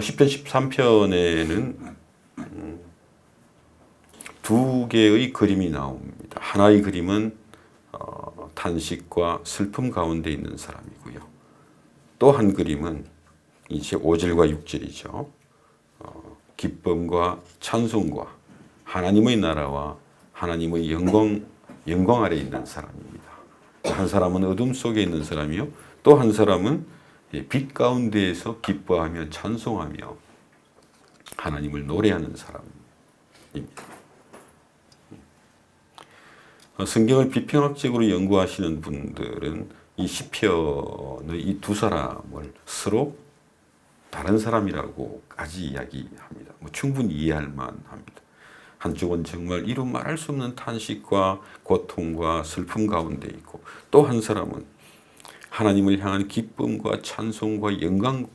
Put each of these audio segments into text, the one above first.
10편 13편에는 두 개의 그림이 나옵니다. 하나의 그림은 탄식과 슬픔 가운데 있는 사람이고요. 또 한 그림은 이제 5절과 6절이죠. 기쁨과 찬송과 하나님의 나라와 하나님의 영광 아래 있는 사람입니다. 한 사람은 어둠 속에 있는 사람이요. 또 한 사람은 빛 가운데에서 기뻐하며 찬송하며 하나님을 노래하는 사람입니다. 성경을 비평학적으로 연구하시는 분들은 이 시편의 이 두 사람을 서로 다른 사람이라고까지 이야기합니다. 충분히 이해할 만합니다. 한쪽은 정말 이루 말할 수 없는 탄식과 고통과 슬픔 가운데 있고, 또 한 사람은 하나님을 향한 기쁨과 찬송과 영광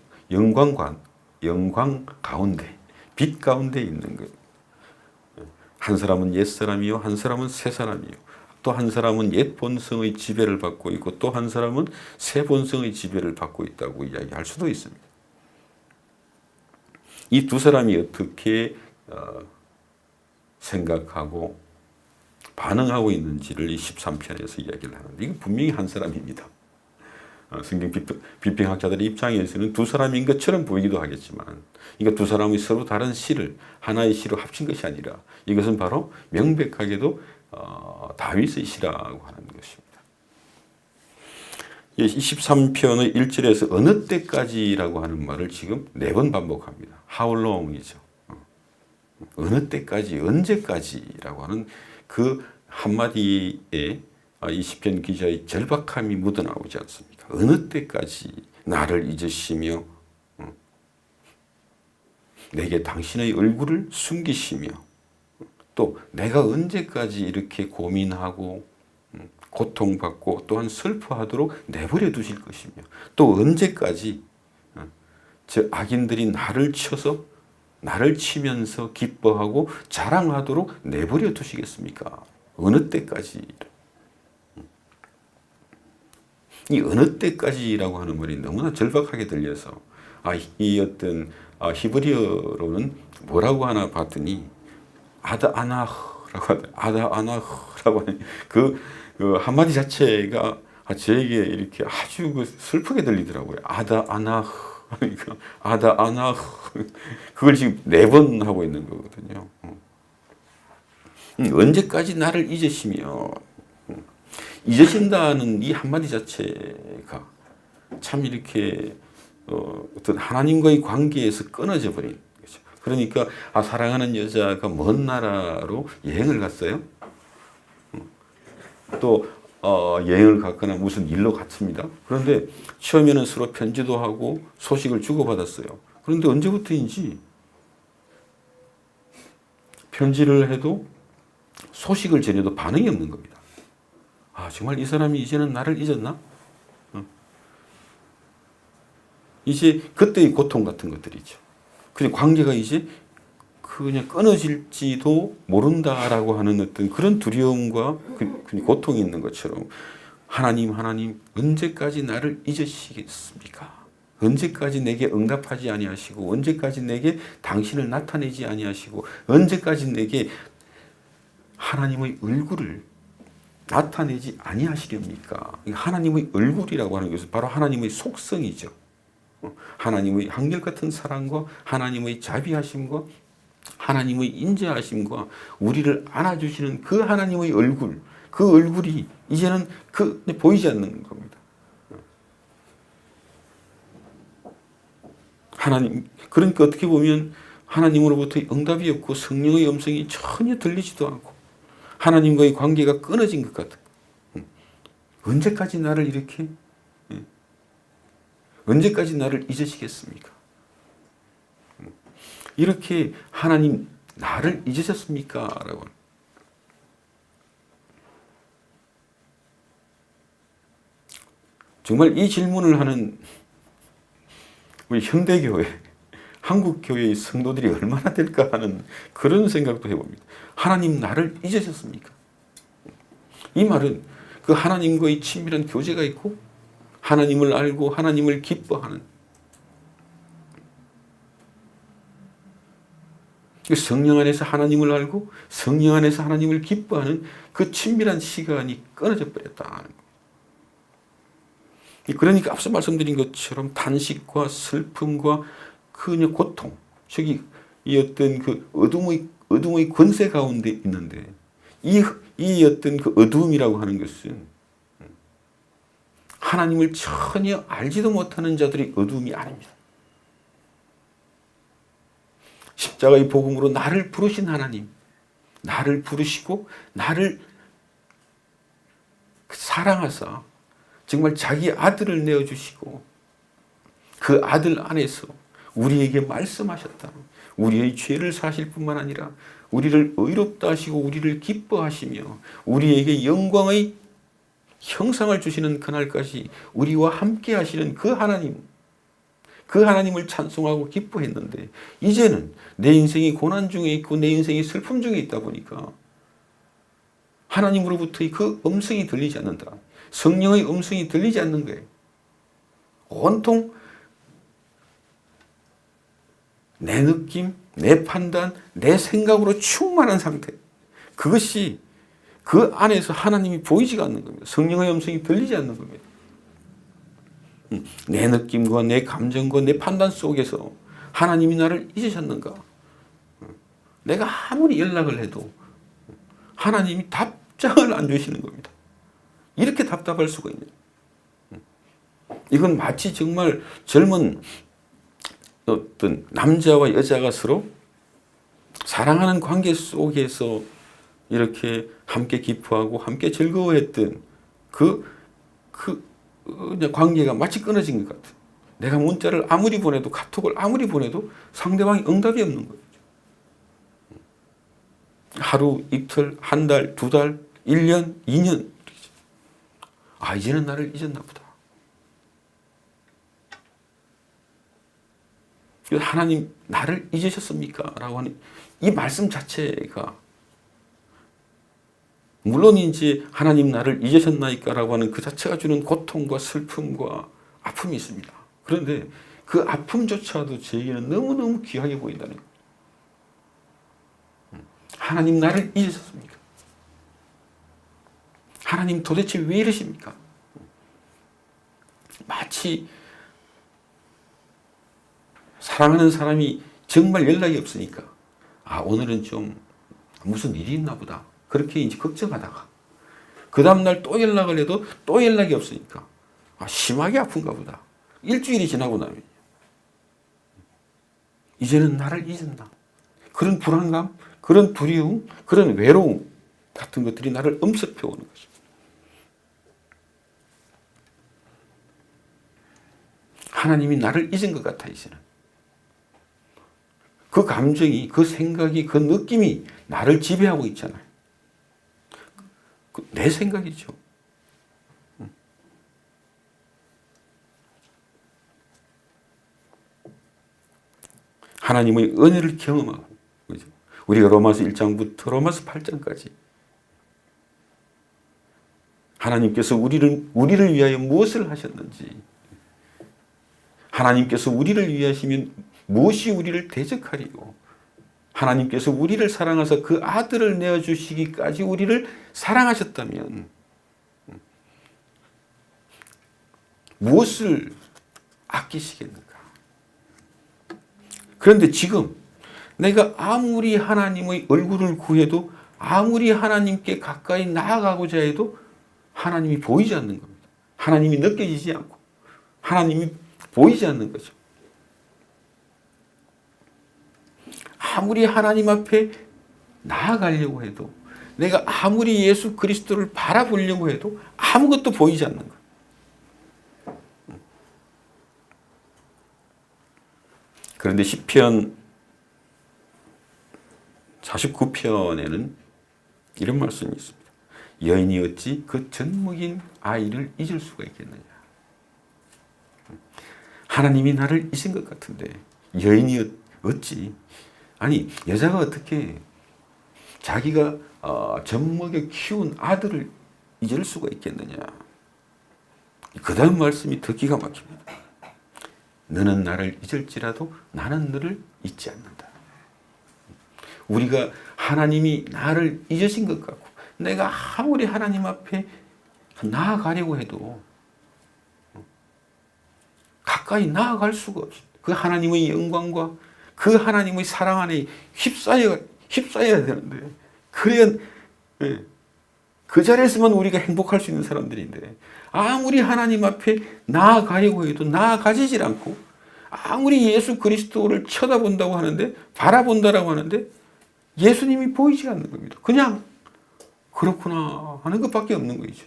가운데, 빛 가운데 있는 거예요. 한 사람은 옛사람이요, 한 사람은 새사람이요. 또 한 사람은 옛 본성의 지배를 받고 있고, 또 한 사람은 새 본성의 지배를 받고 있다고 이야기할 수도 있습니다. 이 두 사람이 어떻게 생각하고 반응하고 있는지를 이 13편에서 이야기를 하는데, 이건 분명히 한 사람입니다. 성경 비평학자들의 입장에서는 두 사람인 것처럼 보이기도 하겠지만, 이거 두 사람이 서로 다른 시를 하나의 시로 합친 것이 아니라 이것은 바로 명백하게도 다윗의 시라고 하는 것입니다. 23편의 1절에서 어느 때까지라고 하는 말을 지금 4번 반복합니다. How long이죠. 어느 때까지, 언제까지라고 하는 그 한마디에 이 시편 기자의 절박함이 묻어나오지 않습니까? 어느 때까지 나를 잊으시며 내게 당신의 얼굴을 숨기시며, 또 내가 언제까지 이렇게 고민하고 고통받고 또한 슬퍼하도록 내버려 두실 것이며, 또 언제까지 저 악인들이 나를 쳐서 나를 치면서 기뻐하고 자랑하도록 내버려 두시겠습니까? 어느 때까지? 이 어느 때까지라고 하는 말이 너무나 절박하게 들려서 이 어떤 히브리어로는 뭐라고 하나 봤더니 아다 아나흐라고 하는 그 한마디 자체가 저에게 이렇게 아주 슬프게 들리더라고요. 아다 아나흐. 그러니까 아다 아나흐, 그걸 지금 4번 하고 있는 거거든요. 언제까지 나를 잊으시며, 잊으신다는 이 한마디 자체가 참 이렇게 어떤 하나님과의 관계에서 끊어져 버린 거죠. 그러니까 사랑하는 여자가 먼 나라로 여행을 갔어요. 또 여행을 갔거나 무슨 일로 갔습니다. 그런데 처음에는 서로 편지도 하고 소식을 주고받았어요. 그런데 언제부터인지 편지를 해도 소식을 전해도 반응이 없는 겁니다. 정말 이 사람이 이제는 나를 잊었나? 이제 그때의 고통 같은 것들이죠. 그냥 관계가 이제 그냥 끊어질지도 모른다라고 하는 어떤 그런 두려움과 고통이 있는 것처럼, 하나님 언제까지 나를 잊으시겠습니까? 언제까지 내게 응답하지 아니하시고, 언제까지 내게 당신을 나타내지 아니하시고, 언제까지 내게 하나님의 얼굴을 나타내지 아니하시렵니까? 하나님의 얼굴이라고 하는 것은 바로 하나님의 속성이죠. 하나님의 한결같은 사랑과 하나님의 자비하심과 하나님의 인자하심과 우리를 안아주시는 그 하나님의 얼굴, 그 얼굴이 이제는 보이지 않는 겁니다. 그러니까 어떻게 보면 하나님으로부터 응답이 없고 성령의 음성이 전혀 들리지도 않고 하나님과의 관계가 끊어진 것 같아요. 언제까지 나를 이렇게, 언제까지 나를 잊으시겠습니까? 이렇게 하나님 나를 잊으셨습니까? 라고. 정말 이 질문을 하는 우리 현대교회, 한국교회의 성도들이 얼마나 될까 하는 그런 생각도 해봅니다. 하나님 나를 잊으셨습니까? 이 말은 그 하나님과의 친밀한 교제가 있고 하나님을 알고 하나님을 기뻐하는, 성령 안에서 하나님을 알고 성령 안에서 하나님을 기뻐하는 그 친밀한 시간이 끊어져 버렸다. 그러니까 앞서 말씀드린 것처럼 단식과 슬픔과 그 고통, 저기 이 어떤 그 어둠의 권세 가운데 있는데 이 어떤 그 어두움이라고 하는 것은 하나님을 전혀 알지도 못하는 자들의 어두움이 아닙니다. 십자가의 복음으로 나를 부르신 하나님, 나를 부르시고 나를 사랑하사 정말 자기 아들을 내어주시고 그 아들 안에서 우리에게 말씀하셨다. 우리의 죄를 사실 뿐만 아니라 우리를 의롭다 하시고 우리를 기뻐하시며 우리에게 영광의 형상을 주시는 그날까지 우리와 함께 하시는 그 하나님을 찬송하고 기뻐했는데 이제는 내 인생이 고난 중에 있고 내 인생이 슬픔 중에 있다 보니까 하나님으로부터의 그 음성이 들리지 않는다. 성령의 음성이 들리지 않는 거예요. 온통 내 느낌, 내 판단, 내 생각으로 충만한 상태. 그것이 그 안에서 하나님이 보이지가 않는 겁니다. 성령의 음성이 들리지 않는 겁니다. 내 느낌과 내 감정과 내 판단 속에서 하나님이 나를 잊으셨는가? 내가 아무리 연락을 해도 하나님이 답장을 안 주시는 겁니다. 이렇게 답답할 수가 있네요. 이건 마치 정말 젊은 어떤 남자와 여자가 서로 사랑하는 관계 속에서 이렇게 함께 기뻐하고 함께 즐거워했던 그 관계가 마치 끊어진 것 같아요. 내가 문자를 아무리 보내도 카톡을 아무리 보내도 상대방이 응답이 없는 거죠. 하루, 이틀, 한 달, 두 달, 1년, 2년. 아, 이제는 나를 잊었나 보다. 하나님 나를 잊으셨습니까? 라고 하는 이 말씀 자체가 물론 이제 하나님 나를 잊으셨나이까? 라고 하는 그 자체가 주는 고통과 슬픔과 아픔이 있습니다. 그런데 그 아픔조차도 저에게는 너무너무 귀하게 보인다는 거예요. 하나님 나를 잊으셨습니까? 하나님 도대체 왜 이러십니까? 마치 사랑하는 사람이 정말 연락이 없으니까 아, 오늘은 좀 무슨 일이 있나 보다. 그렇게 이제 걱정하다가 그 다음날 또 연락을 해도 또 연락이 없으니까 아, 심하게 아픈가 보다. 일주일이 지나고 나면 이제는 나를 잊었나. 그런 불안감, 그런 두려움, 그런 외로움 같은 것들이 나를 엄습해 오는 거죠. 하나님이 나를 잊은 것 같아 이제는. 그 감정이, 그 생각이, 그 느낌이 나를 지배하고 있잖아요. 내 생각이죠. 하나님의 은혜를 경험하고, 그죠? 우리가 로마서 1장부터 로마서 8장까지 하나님께서 우리를 위하여 무엇을 하셨는지, 하나님께서 우리를 위하시면 무엇이 우리를 대적하리고, 하나님께서 우리를 사랑하사 그 아들을 내어주시기까지 우리를 사랑하셨다면 무엇을 아끼시겠는가? 그런데 지금 내가 아무리 하나님의 얼굴을 구해도 아무리 하나님께 가까이 나아가고자 해도 하나님이 보이지 않는 겁니다. 하나님이 느껴지지 않고 하나님이 보이지 않는 거죠. 아무리 하나님 앞에 나아가려고 해도 내가 아무리 예수 그리스도를 바라보려고 해도 아무것도 보이지 않는 거예요. 그런데 시편 49편에는 이런 말씀이 있습니다. 여인이 어찌 그 젖먹인 아이를 잊을 수가 있겠느냐. 하나님이 나를 잊은 것 같은데 여인이 어찌, 아니 여자가 어떻게 자기가 젖먹여 키운 아들을 잊을 수가 있겠느냐. 그 다음 말씀이 더 기가 막힙니다. 너는 나를 잊을지라도 나는 너를 잊지 않는다. 우리가 하나님이 나를 잊으신 것 같고 내가 아무리 하나님 앞에 나아가려고 해도 가까이 나아갈 수가 없어. 그 하나님의 영광과 그 하나님의 사랑 안에 휩싸여야 되는데 그래야 그 자리에서만 우리가 행복할 수 있는 사람들인데 아무리 하나님 앞에 나아가려고 해도 나아가지질 않고 아무리 예수 그리스도를 쳐다본다고 하는데 바라본다라고 하는데 예수님이 보이지 않는 겁니다. 그냥 그렇구나 하는 것밖에 없는 거죠.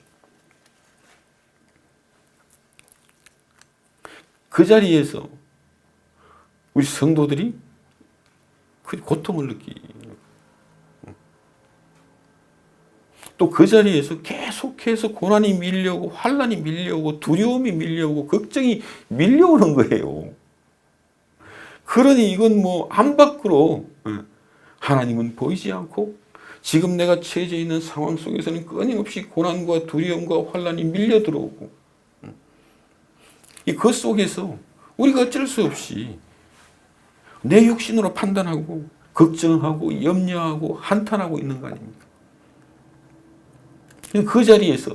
그 자리에서 우리 성도들이 그 고통을 느끼고 또 그 자리에서 계속해서 고난이 밀려오고 환난이 밀려오고 두려움이 밀려오고 걱정이 밀려오는 거예요. 그러니 이건 뭐 안 밖으로 하나님은 보이지 않고 지금 내가 처해져 있는 상황 속에서는 끊임없이 고난과 두려움과 환난이 밀려 들어오고 그 속에서 우리가 어쩔 수 없이 내 육신으로 판단하고 걱정하고 염려하고 한탄하고 있는 거 아닙니까? 그 자리에서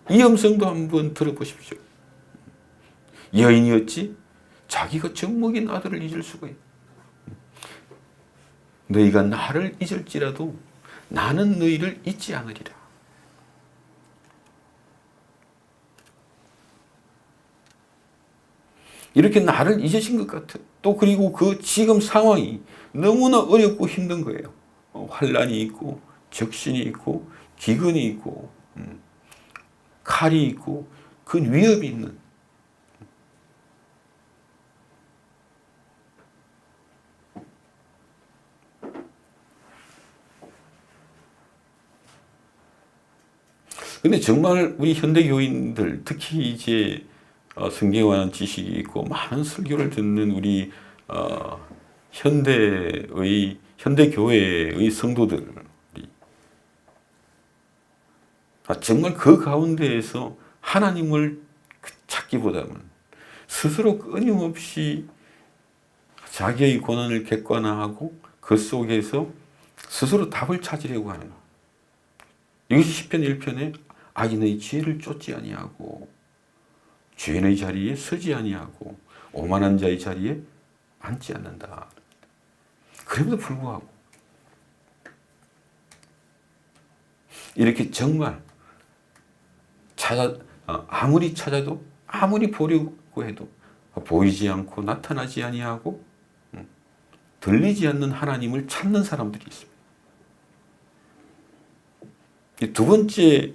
이 음성도 한번 들어보십시오. 여인이었지 자기가 젖먹인 아들을 잊을 수가 있다. 너희가 나를 잊을지라도 나는 너희를 잊지 않으리라. 이렇게 나를 잊으신 것 같아. 또 그리고 그 지금 상황이 너무나 어렵고 힘든 거예요. 환란이 있고 적신이 있고 기근이 있고 칼이 있고 그 위협이 있는 근데 정말 우리 현대 교인들 특히 이제 성경에 관한 지식이 있고 많은 설교를 듣는 우리 현대 교회의 성도들이 정말 그 가운데에서 하나님을 찾기보다는 스스로 끊임없이 자기의 고난을 객관화하고 그 속에서 스스로 답을 찾으려고 하는 이것이 시편 1편에 악인의 지혜를 쫓지 아니하고 죄인의 자리에 서지 아니하고 오만한 자의 자리에 앉지 않는다. 그럼에도 불구하고 이렇게 정말 아무리 찾아도 아무리 보려고 해도 보이지 않고 나타나지 아니하고 들리지 않는 하나님을 찾는 사람들이 있습니다. 두 번째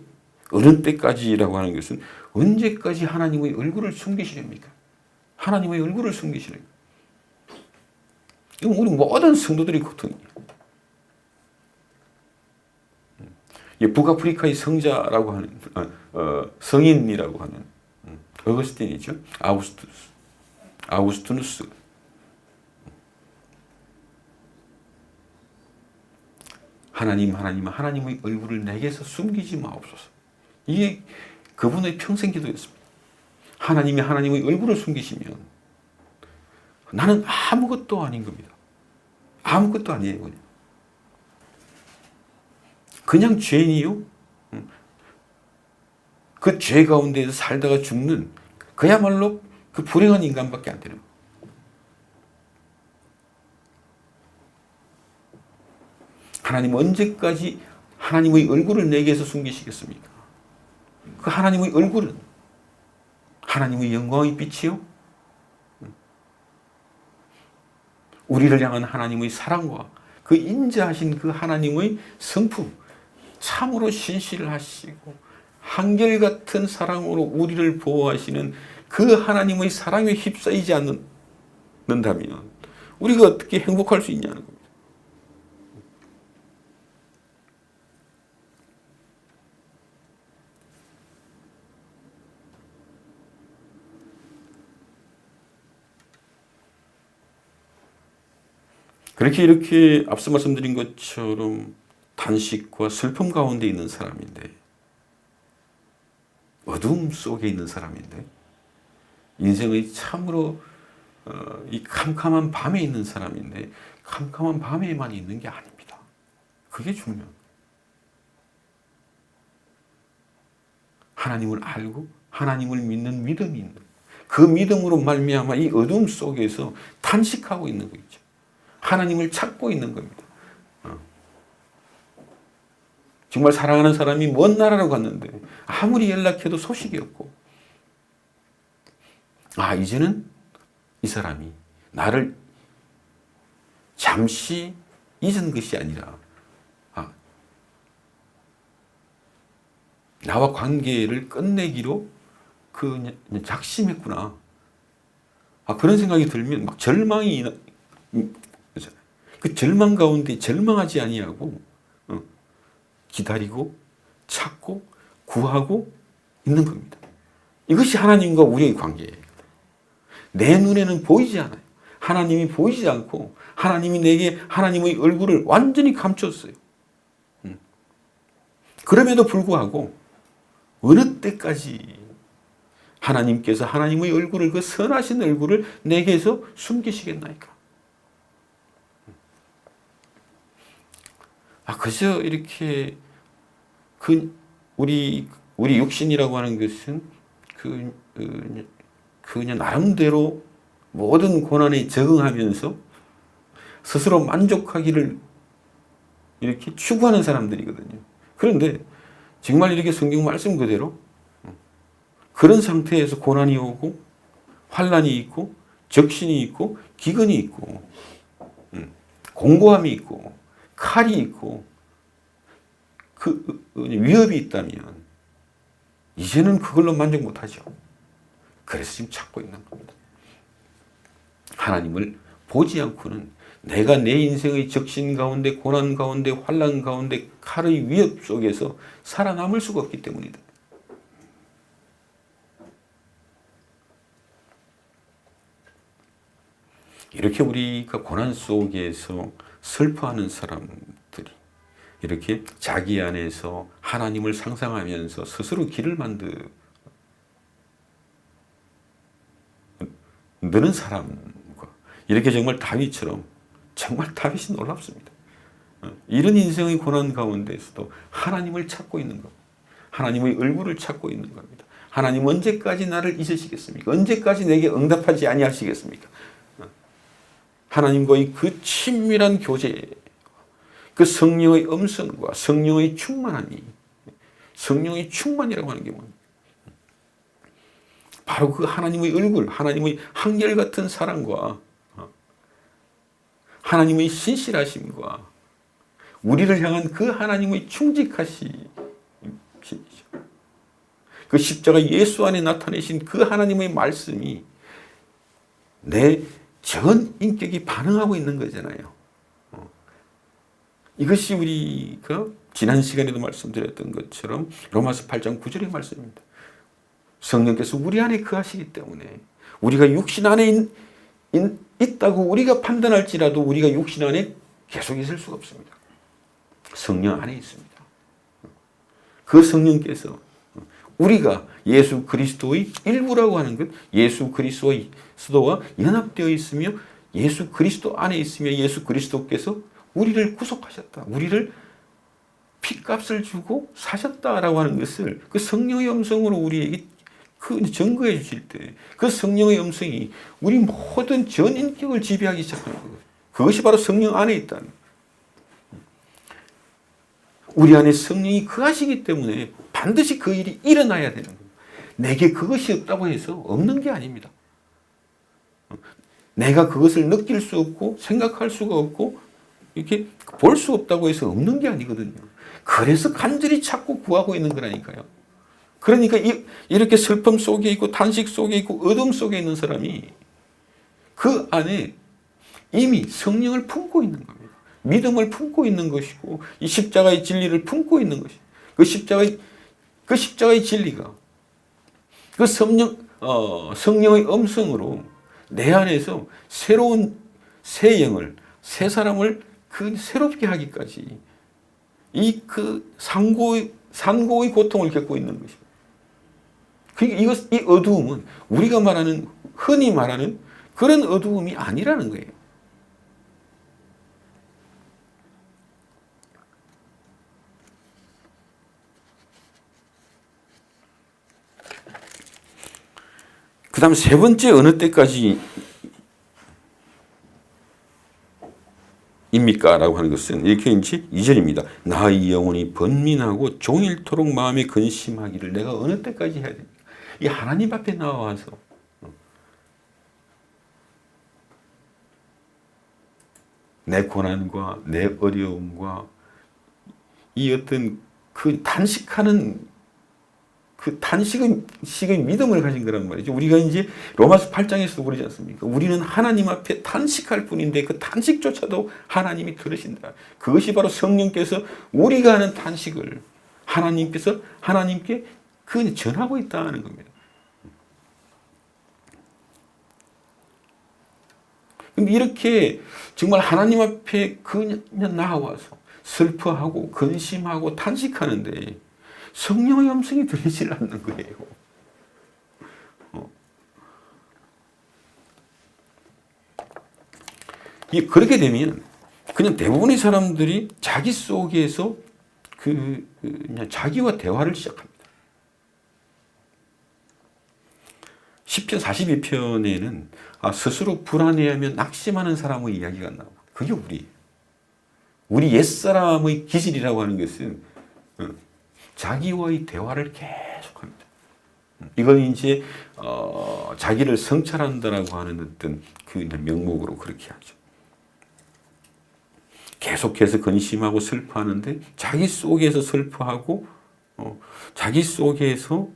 어느 때까지라고 하는 것은 언제까지 하나님의 얼굴을 숨기시렵니까? 하나님의 얼굴을 숨기시렵니까? 이건 우리 모든 성도들이 고통이에요. 북아프리카의 성자라고 하는 성인이라고 하는 어거스틴이죠. 아우구스투누스. 하나님의 얼굴을 내게서 숨기지 마옵소서. 이게 그분의 평생 기도였습니다. 하나님의 얼굴을 숨기시면 나는 아무것도 아닌 겁니다. 아무것도 아니에요. 그냥 죄인이요. 그 죄 가운데에서 살다가 죽는 그야말로 그 불행한 인간밖에 안 되는 거예요. 하나님 언제까지 하나님의 얼굴을 내게서 숨기시겠습니까? 그 하나님의 얼굴은 하나님의 영광의 빛이요. 우리를 향한 하나님의 사랑과 그 인자하신 그 하나님의 성품, 참으로 신실을 하시고 한결같은 사랑으로 우리를 보호하시는 그 하나님의 사랑에 휩싸이지 않는다면 우리가 어떻게 행복할 수 있냐는 겁니다. 그렇게 이렇게 앞서 말씀드린 것처럼 단식과 슬픔 가운데 있는 사람인데 어둠 속에 있는 사람인데 인생의 참으로 이 캄캄한 밤에 있는 사람인데 캄캄한 밤에만 있는 게 아닙니다. 그게 중요한 거예요. 하나님을 알고 하나님을 믿는 믿음이 있는 거예요. 그 믿음으로 말미암아 이 어둠 속에서 탄식하고 있는 거죠. 하나님을 찾고 있는 겁니다. 정말 사랑하는 사람이 먼 나라로 갔는데 아무리 연락해도 소식이 없고, 이제는 이 사람이 나를 잠시 잊은 것이 아니라 나와 관계를 끝내기로 작심했구나. 그런 생각이 들면 막 절망이 그 절망 가운데 절망하지 아니하고 기다리고 찾고 구하고 있는 겁니다. 이것이 하나님과 우리의 관계예요. 내 눈에는 보이지 않아요. 하나님이 보이지 않고 하나님이 내게 하나님의 얼굴을 완전히 감췄어요. 그럼에도 불구하고 어느 때까지 하나님께서 하나님의 얼굴을, 그 선하신 얼굴을 내게서 숨기시겠나이까? 그저 이렇게 우리 육신이라고 하는 것은 그냥 나름대로 모든 고난에 적응하면서 스스로 만족하기를 이렇게 추구하는 사람들이거든요. 그런데 정말 이렇게 성경 말씀 그대로 그런 상태에서 고난이 오고 환난이 있고 적신이 있고 기근이 있고 공고함이 있고 칼이 있고 그 위협이 있다면 이제는 그걸로 만족 못하죠. 그래서 지금 찾고 있는 겁니다. 하나님을 보지 않고는 내가 내 인생의 적신 가운데 고난 가운데 환난 가운데 칼의 위협 속에서 살아남을 수가 없기 때문이다. 이렇게 우리가 고난 속에서 슬퍼하는 사람들이 이렇게 자기 안에서 하나님을 상상하면서 스스로 길을 만드는 사람과 이렇게 정말 다윗처럼 정말 다윗이 놀랍습니다. 이런 인생의 고난 가운데서도 하나님을 찾고 있는 것, 하나님의 얼굴을 찾고 있는 겁니다. 하나님 언제까지 나를 잊으시겠습니까? 언제까지 내게 응답하지 아니하시겠습니까? 하나님과의 그 친밀한 교제, 그 성령의 음성과 성령의 충만함이, 성령의 충만이라고 하는 게 뭡니까? 바로 그 하나님의 얼굴, 하나님의 한결같은 사랑과 하나님의 신실하심과 우리를 향한 그 하나님의 충직하심이죠. 그 십자가 예수 안에 나타내신 그 하나님의 말씀이 내 전 인격이 반응하고 있는 거잖아요. 이것이 우리가 지난 시간에도 말씀드렸던 것처럼 로마서 8장 9절의 말씀입니다. 성령께서 우리 안에 거하시기 때문에 우리가 육신 안에 있다고 우리가 판단할지라도 우리가 육신 안에 계속 있을 수가 없습니다. 성령 안에 있습니다. 그 성령께서 우리가 예수 그리스도의 일부라고 하는 것, 예수 그리스도와 연합되어 있으며 예수 그리스도 안에 있으며 예수 그리스도께서 우리를 구속하셨다. 우리를 핏값을 주고 사셨다라고 하는 것을 그 성령의 음성으로 우리에게 증거해 주실 때 그 성령의 음성이 우리 모든 전 인격을 지배하기 시작하는 거예요. 그것이 바로 성령 안에 있다는 거예요. 우리 안에 성령이 거하시기 때문에 반드시 그 일이 일어나야 되는 거예요. 내게 그것이 없다고 해서 없는 게 아닙니다. 내가 그것을 느낄 수 없고 생각할 수가 없고 이렇게 볼 수 없다고 해서 없는 게 아니거든요. 그래서 간절히 찾고 구하고 있는 거라니까요. 그러니까 이렇게 슬픔 속에 있고 탄식 속에 있고 어둠 속에 있는 사람이 그 안에 이미 성령을 품고 있는 겁니다. 믿음을 품고 있는 것이고 이 십자가의 진리를 품고 있는 것이 그 십자가의 진리가 그 성령의 음성으로 내 안에서 새로운 새 영을 새 사람을 그 새롭게 하기까지 이 그 산고의 고통을 겪고 있는 것입니다. 그러니까 이 어두움은 우리가 흔히 말하는 그런 어두움이 아니라는 거예요. 그 다음 세 번째 어느 때까지 입니까? 라고 하는 것은 이렇게 이제 2절입니다. 나의 영혼이 번민하고 종일토록 마음에 근심하기를 내가 어느 때까지 해야 됩니까? 이 하나님 앞에 나와서 내 고난과 내 어려움과 이 어떤 그 단식하는 그 단식의 믿음을 가진 거란 말이죠. 우리가 이제 로마서 8장에서도 그러지 않습니까? 우리는 하나님 앞에 단식할 뿐인데 그 단식조차도 하나님이 들으신다. 그것이 바로 성령께서 우리가 하는 단식을 하나님께 그 전하고 있다는 겁니다. 근데 이렇게 정말 하나님 앞에 그냥 나와서 슬퍼하고 근심하고 단식하는데 성령의 음성이 들리질 않는 거예요. 그렇게 되면 그냥 대부분의 사람들이 자기 속에서 그냥 자기와 대화를 시작합니다. 시편 42편에는 스스로 불안해하며 낙심하는 사람의 이야기가 나옵니다. 그게 우리 옛사람의 기질이라고 하는 것은 자기와의 대화를 계속합니다. 이건 이제 자기를 성찰한다라고 하는 어떤 그 명목으로 그렇게 하죠. 계속해서 근심하고 슬퍼하는데 자기 속에서 슬퍼하고 자기 속에서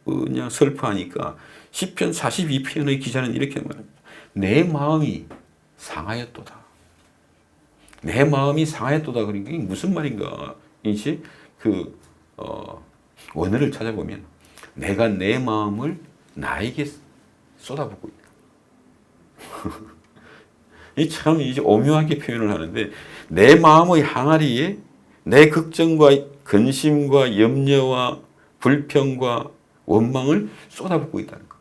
그냥 슬퍼하니까 시편 42편의 기자는 이렇게 말합니다. 내 마음이 상하였도다. 내 마음이 상하였도다. 그러니까 이게 무슨 말인가? 이제 원어를 찾아보면 내가 내 마음을 나에게 쏟아붓고 있다. 이 참 이제 오묘하게 표현을 하는데 내 마음의 항아리에 내 걱정과 근심과 염려와 불평과 원망을 쏟아붓고 있다는 것.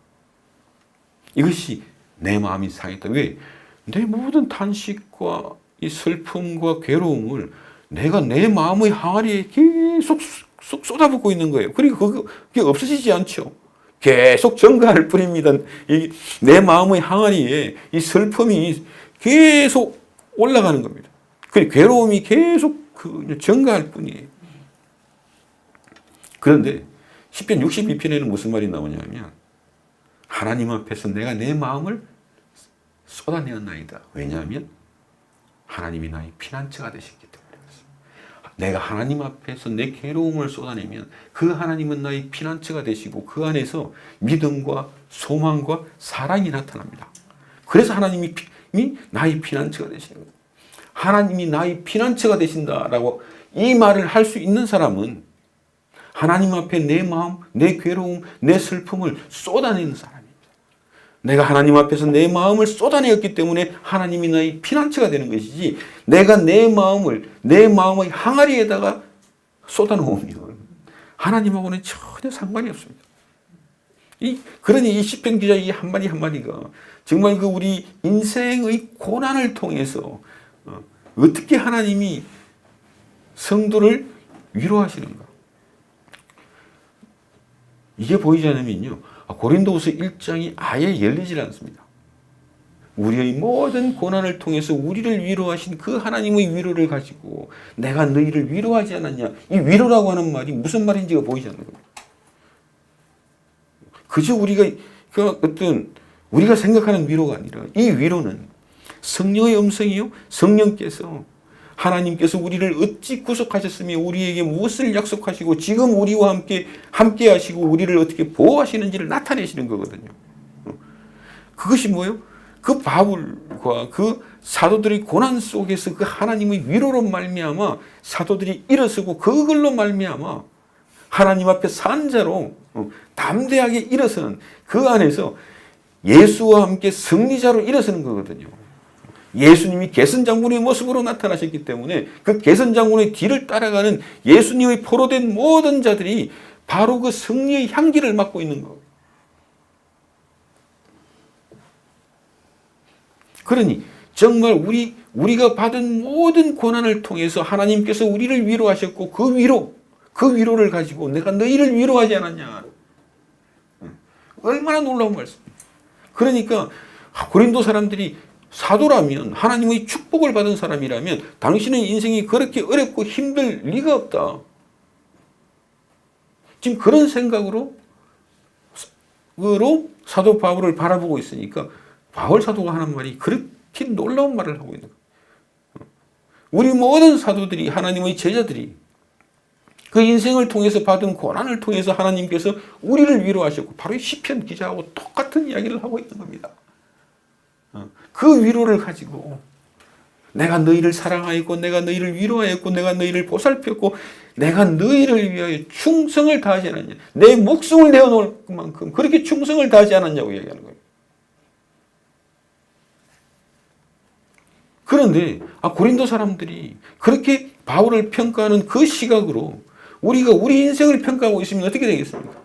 이것이 내 마음이 상했다. 왜? 내 모든 탄식과 이 슬픔과 괴로움을 내가 내 마음의 항아리에 계속 쏟아붓고 있는 거예요. 그리고 그게 없어지지 않죠. 계속 증가할 뿐입니다. 내 마음의 항아리에 이 슬픔이 계속 올라가는 겁니다. 그리고 괴로움이 계속 증가할 뿐이에요. 그런데 시편 62편에는 무슨 말이 나오냐면 하나님 앞에서 내가 내 마음을 쏟아내었나이다. 왜냐하면 하나님이 나의 피난처가 되셨기 때문에 그렇습니다. 내가 하나님 앞에서 내 괴로움을 쏟아내면 그 하나님은 나의 피난처가 되시고 그 안에서 믿음과 소망과 사랑이 나타납니다. 그래서 하나님이 나의 피난처가 되시는 거예요. 하나님이 나의 피난처가 되신다라고 이 말을 할 수 있는 사람은 하나님 앞에 내 마음, 내 괴로움, 내 슬픔을 쏟아내는 사람입니다. 내가 하나님 앞에서 내 마음을 쏟아내었기 때문에 하나님이 나의 피난처가 되는 것이지 내가 내 마음의 항아리에다가 쏟아놓으면 하나님하고는 전혀 상관이 없습니다. 그러니 이 시편 기자 이 한마디 한마디가 정말 우리 인생의 고난을 통해서 어떻게 하나님이 성도를 위로하시는가. 이게 보이지 않으면요. 고린도후서 1장이 아예 열리질 않습니다. 우리의 모든 고난을 통해서 우리를 위로하신 그 하나님의 위로를 가지고 내가 너희를 위로하지 않았냐. 이 위로라고 하는 말이 무슨 말인지가 보이지 않는 겁니다. 그저 우리가 생각하는 위로가 아니라 이 위로는 성령의 음성이요. 성령께서 하나님께서 우리를 어찌 구속하셨으며 우리에게 무엇을 약속하시고 지금 우리와 함께 하시고 우리를 어떻게 보호하시는지를 나타내시는 거거든요. 그것이 뭐예요? 그 바울과 그 사도들의 고난 속에서 그 하나님의 위로로 말미암아 사도들이 일어서고 그걸로 말미암아 하나님 앞에 산자로 담대하게 일어서는 그 안에서 예수와 함께 승리자로 일어서는 거거든요. 예수님이 개선장군의 모습으로 나타나셨기 때문에 그 개선장군의 뒤를 따라가는 예수님의 포로된 모든 자들이 바로 그 승리의 향기를 맡고 있는 거예요. 그러니 정말 우리가 받은 모든 고난을 통해서 하나님께서 우리를 위로하셨고 그 위로를 가지고 내가 너희를 위로하지 않았냐. 얼마나 놀라운 말씀입니다. 그러니까 고린도 사람들이 사도라면 하나님의 축복을 받은 사람이라면 당신의 인생이 그렇게 어렵고 힘들 리가 없다. 지금 그런 생각으로 사도 바울을 바라보고 있으니까 바울 사도가 하는 말이 그렇게 놀라운 말을 하고 있는 거예요. 우리 모든 사도들이 하나님의 제자들이 그 인생을 통해서 받은 고난을 통해서 하나님께서 우리를 위로하셨고 바로 이 시편 기자하고 똑같은 이야기를 하고 있는 겁니다. 그 위로를 가지고 내가 너희를 사랑하였고 내가 너희를 위로하였고 내가 너희를 보살폈고 내가 너희를 위하여 충성을 다하지 않았냐. 내 목숨을 내어놓을 만큼 그렇게 충성을 다하지 않았냐고 얘기하는 거예요. 그런데 고린도 사람들이 그렇게 바울을 평가하는 그 시각으로 우리가 우리 인생을 평가하고 있으면 어떻게 되겠습니까?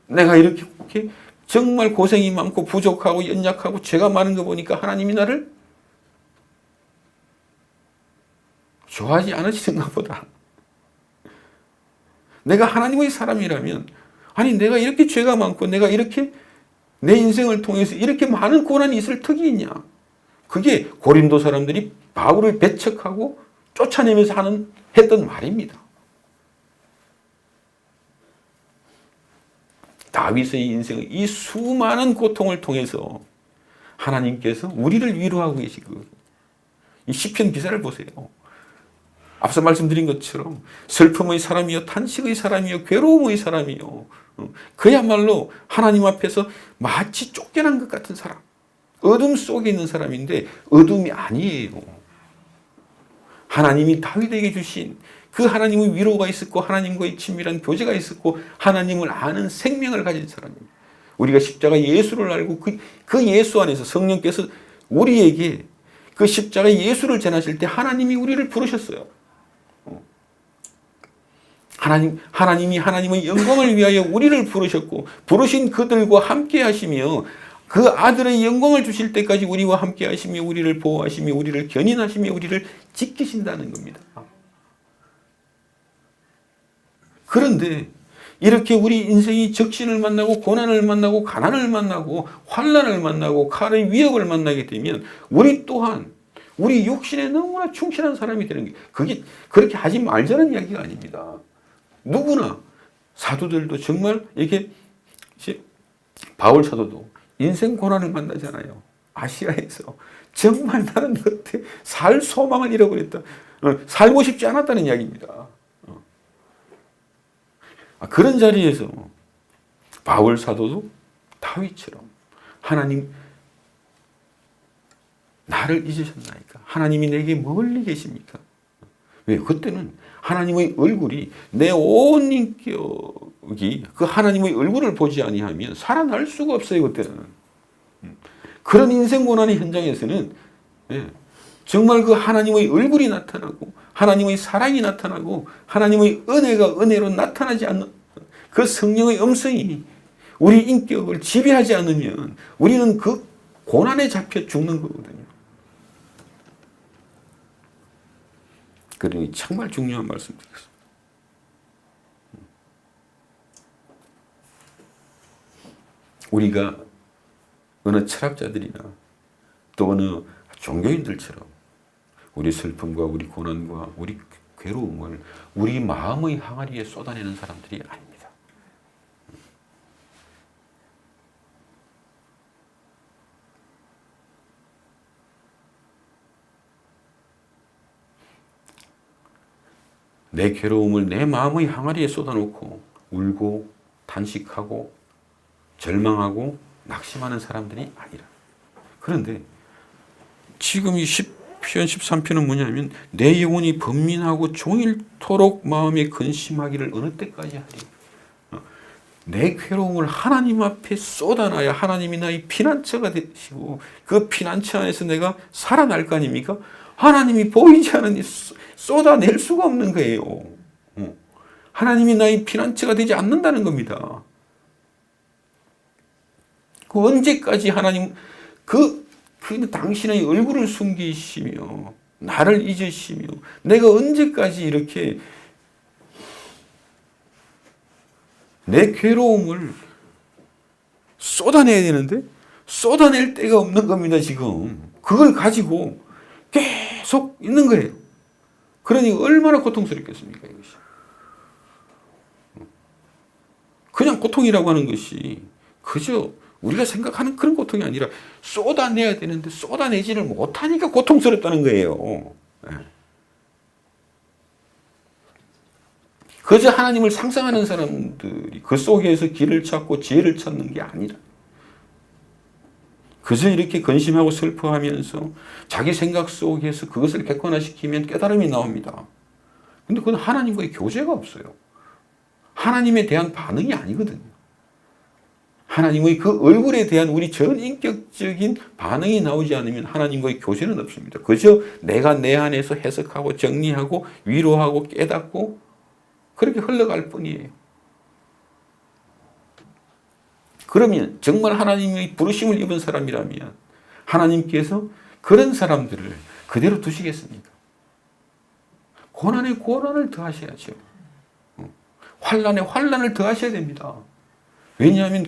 내가 이렇게 정말 고생이 많고 부족하고 연약하고 죄가 많은 거 보니까 하나님이 나를 좋아하지 않으시는가 보다. 내가 하나님의 사람이라면 내가 이렇게 죄가 많고 내가 이렇게 내 인생을 통해서 이렇게 많은 고난이 있을 턱이 있냐. 그게 고린도 사람들이 바울을 배척하고 쫓아내면서 했던 말입니다. 다윗의 인생의 이 수많은 고통을 통해서 하나님께서 우리를 위로하고 계시고 이 시편 기사를 보세요. 앞서 말씀드린 것처럼 슬픔의 사람이요 탄식의 사람이요 괴로움의 사람이요 그야말로 하나님 앞에서 마치 쫓겨난 것 같은 사람, 어둠 속에 있는 사람인데 어둠이 아니에요. 하나님이 다윗에게 주신 그 하나님의 위로가 있었고 하나님과의 친밀한 교제가 있었고 하나님을 아는 생명을 가진 사람입니다. 우리가 십자가 예수를 알고 그 예수 안에서 성령께서 우리에게 그 십자가 예수를 전하실 때 하나님이 우리를 부르셨어요. 하나님이 하나님의 영광을 위하여 우리를 부르셨고 부르신 그들과 함께 하시며 그 아들의 영광을 주실 때까지 우리와 함께 하시며 우리를 보호하시며 우리를 견인하시며 우리를 지키신다는 겁니다. 그런데 이렇게 우리 인생이 적신을 만나고 고난을 만나고 가난을 만나고 환난을 만나고 칼의 위협을 만나게 되면 우리 또한 우리 육신에 너무나 충실한 사람이 되는 게 그게 그렇게 하지 말자는 이야기가 아닙니다. 누구나 사도들도 정말 이렇게 바울 사도도 인생 고난을 만나잖아요. 아시아에서 정말 나는 그때 살 소망을 잃어버렸다. 살고 싶지 않았다는 이야기입니다. 그런 자리에서 바울 사도도 다윗처럼 하나님 나를 잊으셨나이까? 하나님이 내게 멀리 계십니까? 왜? 그때는 하나님의 얼굴이 내 온 인격이 그 하나님의 얼굴을 보지 아니하면 살아날 수가 없어요. 그때는. 그런 인생 고난의 현장에서는 정말 그 하나님의 얼굴이 나타나고 하나님의 사랑이 나타나고 하나님의 은혜가 은혜로 나타나지 않는 그 성령의 음성이 우리 인격을 지배하지 않으면 우리는 그 고난에 잡혀 죽는 거거든요. 그러니 정말 중요한 말씀드리겠습니다. 우리가 어느 철학자들이나 또 어느 종교인들처럼 우리 슬픔과 우리 고난과 우리 괴로움을 우리 마음의 항아리에 쏟아내는 사람들이 아닙니다. 내 괴로움을 내 마음의 항아리에 쏟아놓고 울고 탄식하고 절망하고 낙심하는 사람들이 아니라. 그런데 지금 이 시편 13편은 뭐냐면 내 영혼이 번민하고 종일토록 마음에 근심하기를 어느 때까지 하리. 내 괴로움을 하나님 앞에 쏟아놔야 하나님이 나의 피난처가 되시고 그 피난처 안에서 내가 살아날 거 아닙니까? 하나님이 보이지 않으니 쏟아낼 수가 없는 거예요. 하나님이 나의 피난처가 되지 않는다는 겁니다. 그 언제까지 하나님 그 그 당신의 얼굴을 숨기시며 나를 잊으시며 내가 언제까지 이렇게 내 괴로움을 쏟아내야 되는데 쏟아낼 데가 없는 겁니다. 지금 그걸 가지고 계속 있는 거예요. 그러니 얼마나 고통스럽겠습니까? 이것이 그냥 고통이라고 하는 것이 그저 우리가 생각하는 그런 고통이 아니라 쏟아내야 되는데 쏟아내지를 못하니까 고통스럽다는 거예요. 그저 하나님을 상상하는 사람들이 그 속에서 길을 찾고 지혜를 찾는 게 아니라 그저 이렇게 근심하고 슬퍼하면서 자기 생각 속에서 그것을 객관화시키면 깨달음이 나옵니다. 근데 그건 하나님과의 교제가 없어요. 하나님에 대한 반응이 아니거든요. 하나님의 그 얼굴에 대한 우리 전인격적인 반응이 나오지 않으면 하나님과의 교제는 없습니다. 그저 내가 내 안에서 해석하고 정리하고 위로하고 깨닫고 그렇게 흘러갈 뿐이에요. 그러면 정말 하나님의 부르심을 입은 사람이라면 하나님께서 그런 사람들을 그대로 두시겠습니까? 고난에 고난을 더하셔야죠. 환난에 환난을 더하셔야 됩니다. 왜냐하면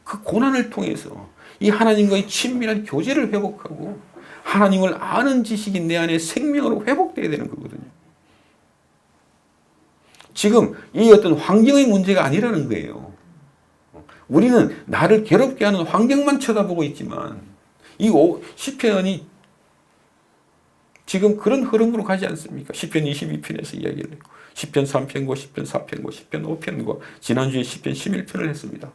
그 고난을 통해서 이 하나님과의 친밀한 교제를 회복하고 하나님을 아는 지식이 내 안에 생명으로 회복되어야 되는 거거든요. 지금 이 어떤 환경의 문제가 아니라는 거예요. 우리는 나를 괴롭게 하는 환경만 쳐다보고 있지만 이 시편이 지금 그런 흐름으로 가지 않습니까? 시편 22편에서 이야기를 했고 시편 3편과 시편 4편과 시편 5편과 지난주에 시편 11편을 했습니다.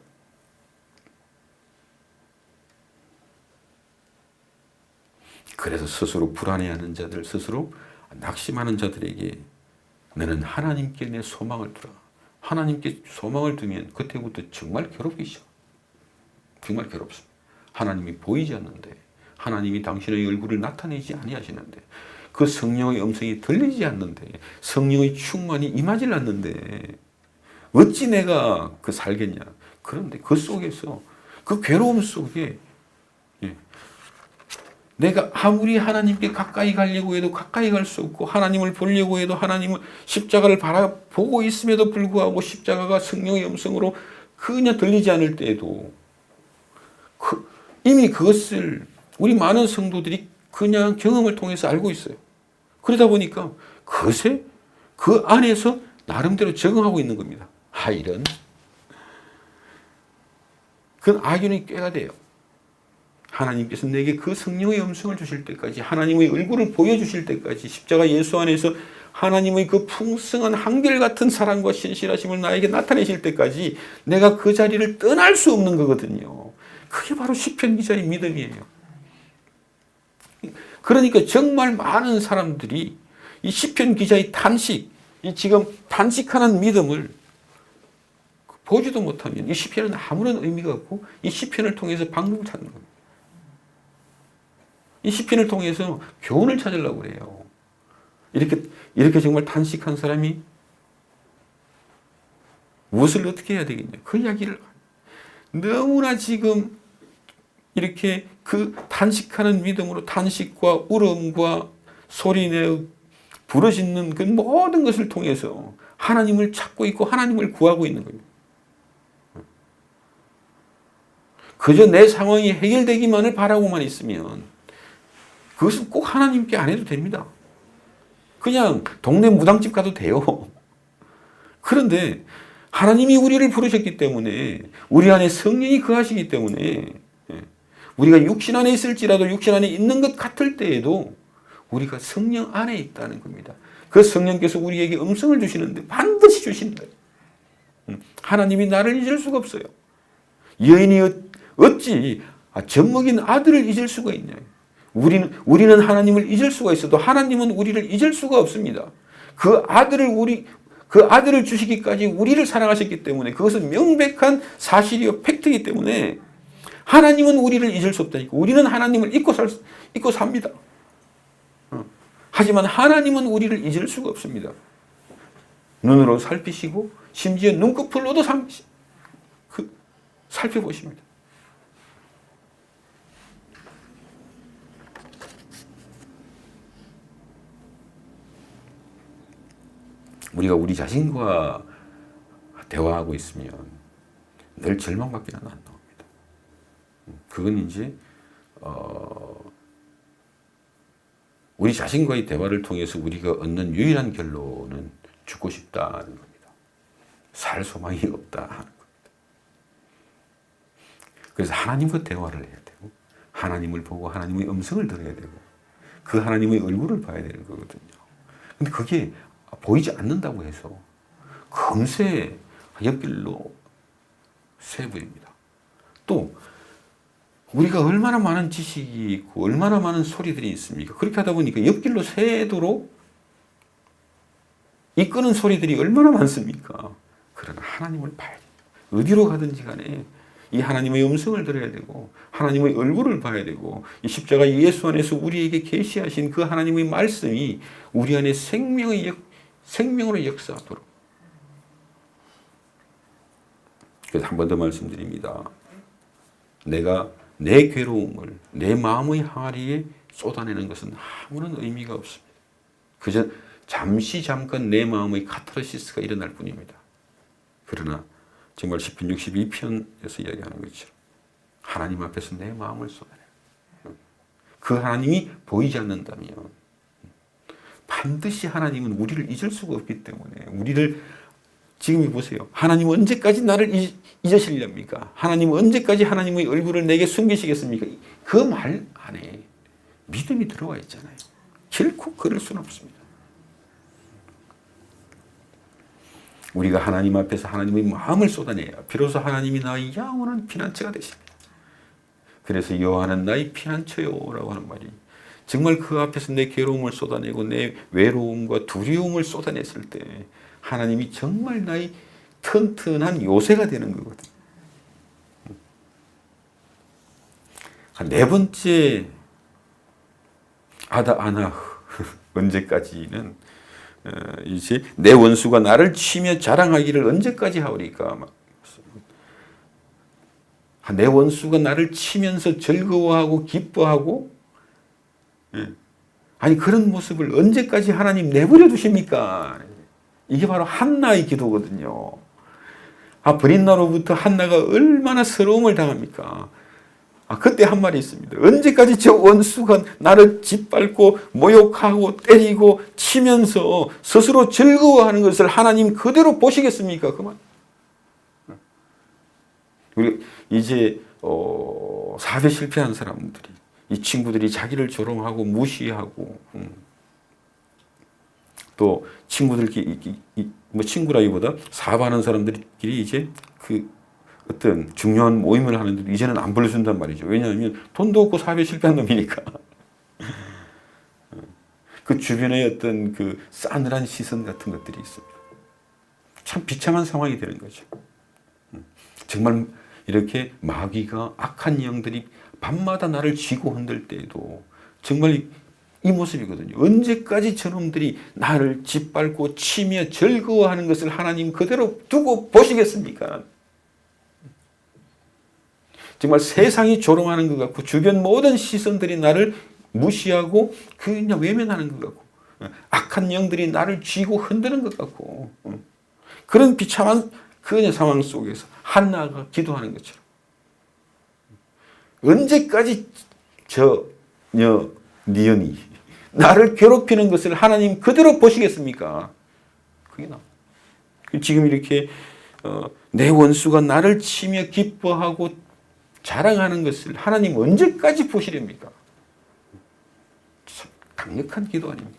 그래서 스스로 불안해하는 자들, 스스로 낙심하는 자들에게 너는 하나님께 내 소망을 두라. 하나님께 소망을 두면 그때부터 정말 괴롭기 시작. 정말 괴롭습니다. 하나님이 보이지 않는데, 하나님이 당신의 얼굴을 나타내지 아니하시는데, 그 성령의 음성이 들리지 않는데, 성령의 충만이 임하지 않는데 어찌 내가 그 살겠냐. 그런데 그 속에서, 그 괴로움 속에 내가 아무리 하나님께 가까이 가려고 해도 가까이 갈 수 없고 하나님을 보려고 해도 하나님을 십자가를 바라보고 있음에도 불구하고 십자가가 성령의 음성으로 그냥 들리지 않을 때에도 이미 그것을 우리 많은 성도들이 그냥 경험을 통해서 알고 있어요. 그러다 보니까 그것에 그 안에서 나름대로 적응하고 있는 겁니다. 이런 그건 악연의 꾀가 돼요. 하나님께서 내게 그 성령의 음성을 주실 때까지 하나님의 얼굴을 보여주실 때까지 십자가 예수 안에서 하나님의 그 풍성한 한결같은 사랑과 신실하심을 나에게 나타내실 때까지 내가 그 자리를 떠날 수 없는 거거든요. 그게 바로 시편 기자의 믿음이에요. 그러니까 정말 많은 사람들이 이 시편 기자의 탄식, 이 지금 탄식하는 믿음을 보지도 못하면 이 시편은 아무런 의미가 없고 이 시편을 통해서 방법을 찾는 겁니다. 이 시편을 통해서 교훈을 찾으려고 그래요. 이렇게 정말 탄식한 사람이 무엇을 어떻게 해야 되겠냐. 그 이야기를 너무나 지금 이렇게 그 탄식하는 믿음으로 탄식과 울음과 소리내어 부르짖는 그 모든 것을 통해서 하나님을 찾고 있고 하나님을 구하고 있는 거예요. 그저 내 상황이 해결되기만을 바라고만 있으면 그것은 꼭 하나님께 안 해도 됩니다. 그냥 동네 무당집 가도 돼요. 그런데 하나님이 우리를 부르셨기 때문에 우리 안에 성령이 거하시기 때문에 우리가 육신 안에 있을지라도 육신 안에 있는 것 같을 때에도 우리가 성령 안에 있다는 겁니다. 그 성령께서 우리에게 음성을 주시는데 반드시 주신다. 하나님이 나를 잊을 수가 없어요. 여인이 어찌 젖먹인 아들을 잊을 수가 있냐. 우리는 하나님을 잊을 수가 있어도 하나님은 우리를 잊을 수가 없습니다. 그 아들을 주시기까지 우리를 사랑하셨기 때문에 그것은 명백한 사실이요 팩트이기 때문에 하나님은 우리를 잊을 수 없다니까. 우리는 하나님을 잊고 삽니다. 하지만 하나님은 우리를 잊을 수가 없습니다. 눈으로 살피시고 심지어 눈꺼풀로도 살펴보십니다. 우리가 우리 자신과 대화하고 있으면 늘 절망밖에 안 나옵니다. 그건 이제 우리 자신과의 대화를 통해서 우리가 얻는 유일한 결론은 죽고 싶다는 겁니다. 살 소망이 없다 하는 겁니다. 그래서 하나님과 대화를 해야 되고 하나님을 보고 하나님의 음성을 들어야 되고 그 하나님의 얼굴을 봐야 되는 거거든요. 근데 그게 보이지 않는다고 해서 금세 옆길로 새버립니다. 또 우리가 얼마나 많은 지식이 있고 얼마나 많은 소리들이 있습니까? 그렇게 하다 보니까 옆길로 새도록 이끄는 소리들이 얼마나 많습니까? 그러나 하나님을 봐야 돼요. 어디로 가든지 간에 이 하나님의 음성을 들어야 되고 하나님의 얼굴을 봐야 되고 이 십자가 예수 안에서 우리에게 계시하신 그 하나님의 말씀이 우리 안에 생명으로 역사하도록. 그래서 한 번 더 말씀드립니다. 내가 내 괴로움을 내 마음의 항아리에 쏟아내는 것은 아무런 의미가 없습니다. 그저 잠깐 내 마음의 카타르시스가 일어날 뿐입니다. 그러나 정말 시편 62편에서 이야기하는 것처럼 하나님 앞에서 내 마음을 쏟아내요. 그 하나님이 보이지 않는다면 반드시 하나님은 우리를 잊을 수가 없기 때문에 우리를 지금 보세요. 하나님 언제까지 나를 잊으시렵니까? 하나님 언제까지 하나님의 얼굴을 내게 숨기시겠습니까? 그 말 안에 믿음이 들어와 있잖아요. 결코 그럴 수는 없습니다. 우리가 하나님 앞에서 하나님의 마음을 쏟아내야 비로소 하나님이 나의 영원한 피난처가 되십니다. 그래서 여호와는 나의 피난처요라고 하는 말이 정말 그 앞에서 내 괴로움을 쏟아내고 내 외로움과 두려움을 쏟아냈을 때 하나님이 정말 나의 튼튼한 요새가 되는 거거든요. 네 번째 아다 아나 언제까지는 이제 내 원수가 나를 치며 자랑하기를 언제까지 하오리까. 내 원수가 나를 치면서 즐거워하고 기뻐하고 아니 그런 모습을 언제까지 하나님 내버려 두십니까? 이게 바로 한나의 기도거든요. 브린나로부터 한나가 얼마나 서러움을 당합니까? 그때 한 말이 있습니다. 언제까지 저 원수가 나를 짓밟고 모욕하고 때리고 치면서 스스로 즐거워하는 것을 하나님 그대로 보시겠습니까? 그만. 우리 이제 사회 실패한 사람들이 이 친구들이 자기를 조롱하고 무시하고 또 친구들끼리 뭐 친구라기보다 사업하는 사람들끼리 이제 그 어떤 중요한 모임을 하는데 이제는 안 불러준단 말이죠. 왜냐하면 돈도 없고 사업에 실패한 놈이니까. 그 주변에 어떤 그 싸늘한 시선 같은 것들이 있습니다. 참 비참한 상황이 되는 거죠. 정말 이렇게 마귀가 악한 영들이 밤마다 나를 쥐고 흔들 때에도 정말 이 모습이거든요. 언제까지 저놈들이 나를 짓밟고 치며 즐거워하는 것을 하나님 그대로 두고 보시겠습니까? 정말 세상이 조롱하는 것 같고 주변 모든 시선들이 나를 무시하고 그냥 외면하는 것 같고 악한 영들이 나를 쥐고 흔드는 것 같고 그런 비참한 그 상황 속에서 한나가 기도하는 것처럼 언제까지 니언이 나를 괴롭히는 것을 하나님 그대로 보시겠습니까? 그게 나. 지금 이렇게 내 원수가 나를 치며 기뻐하고 자랑하는 것을 하나님 언제까지 보시렵니까? 참 강력한 기도 아닙니까?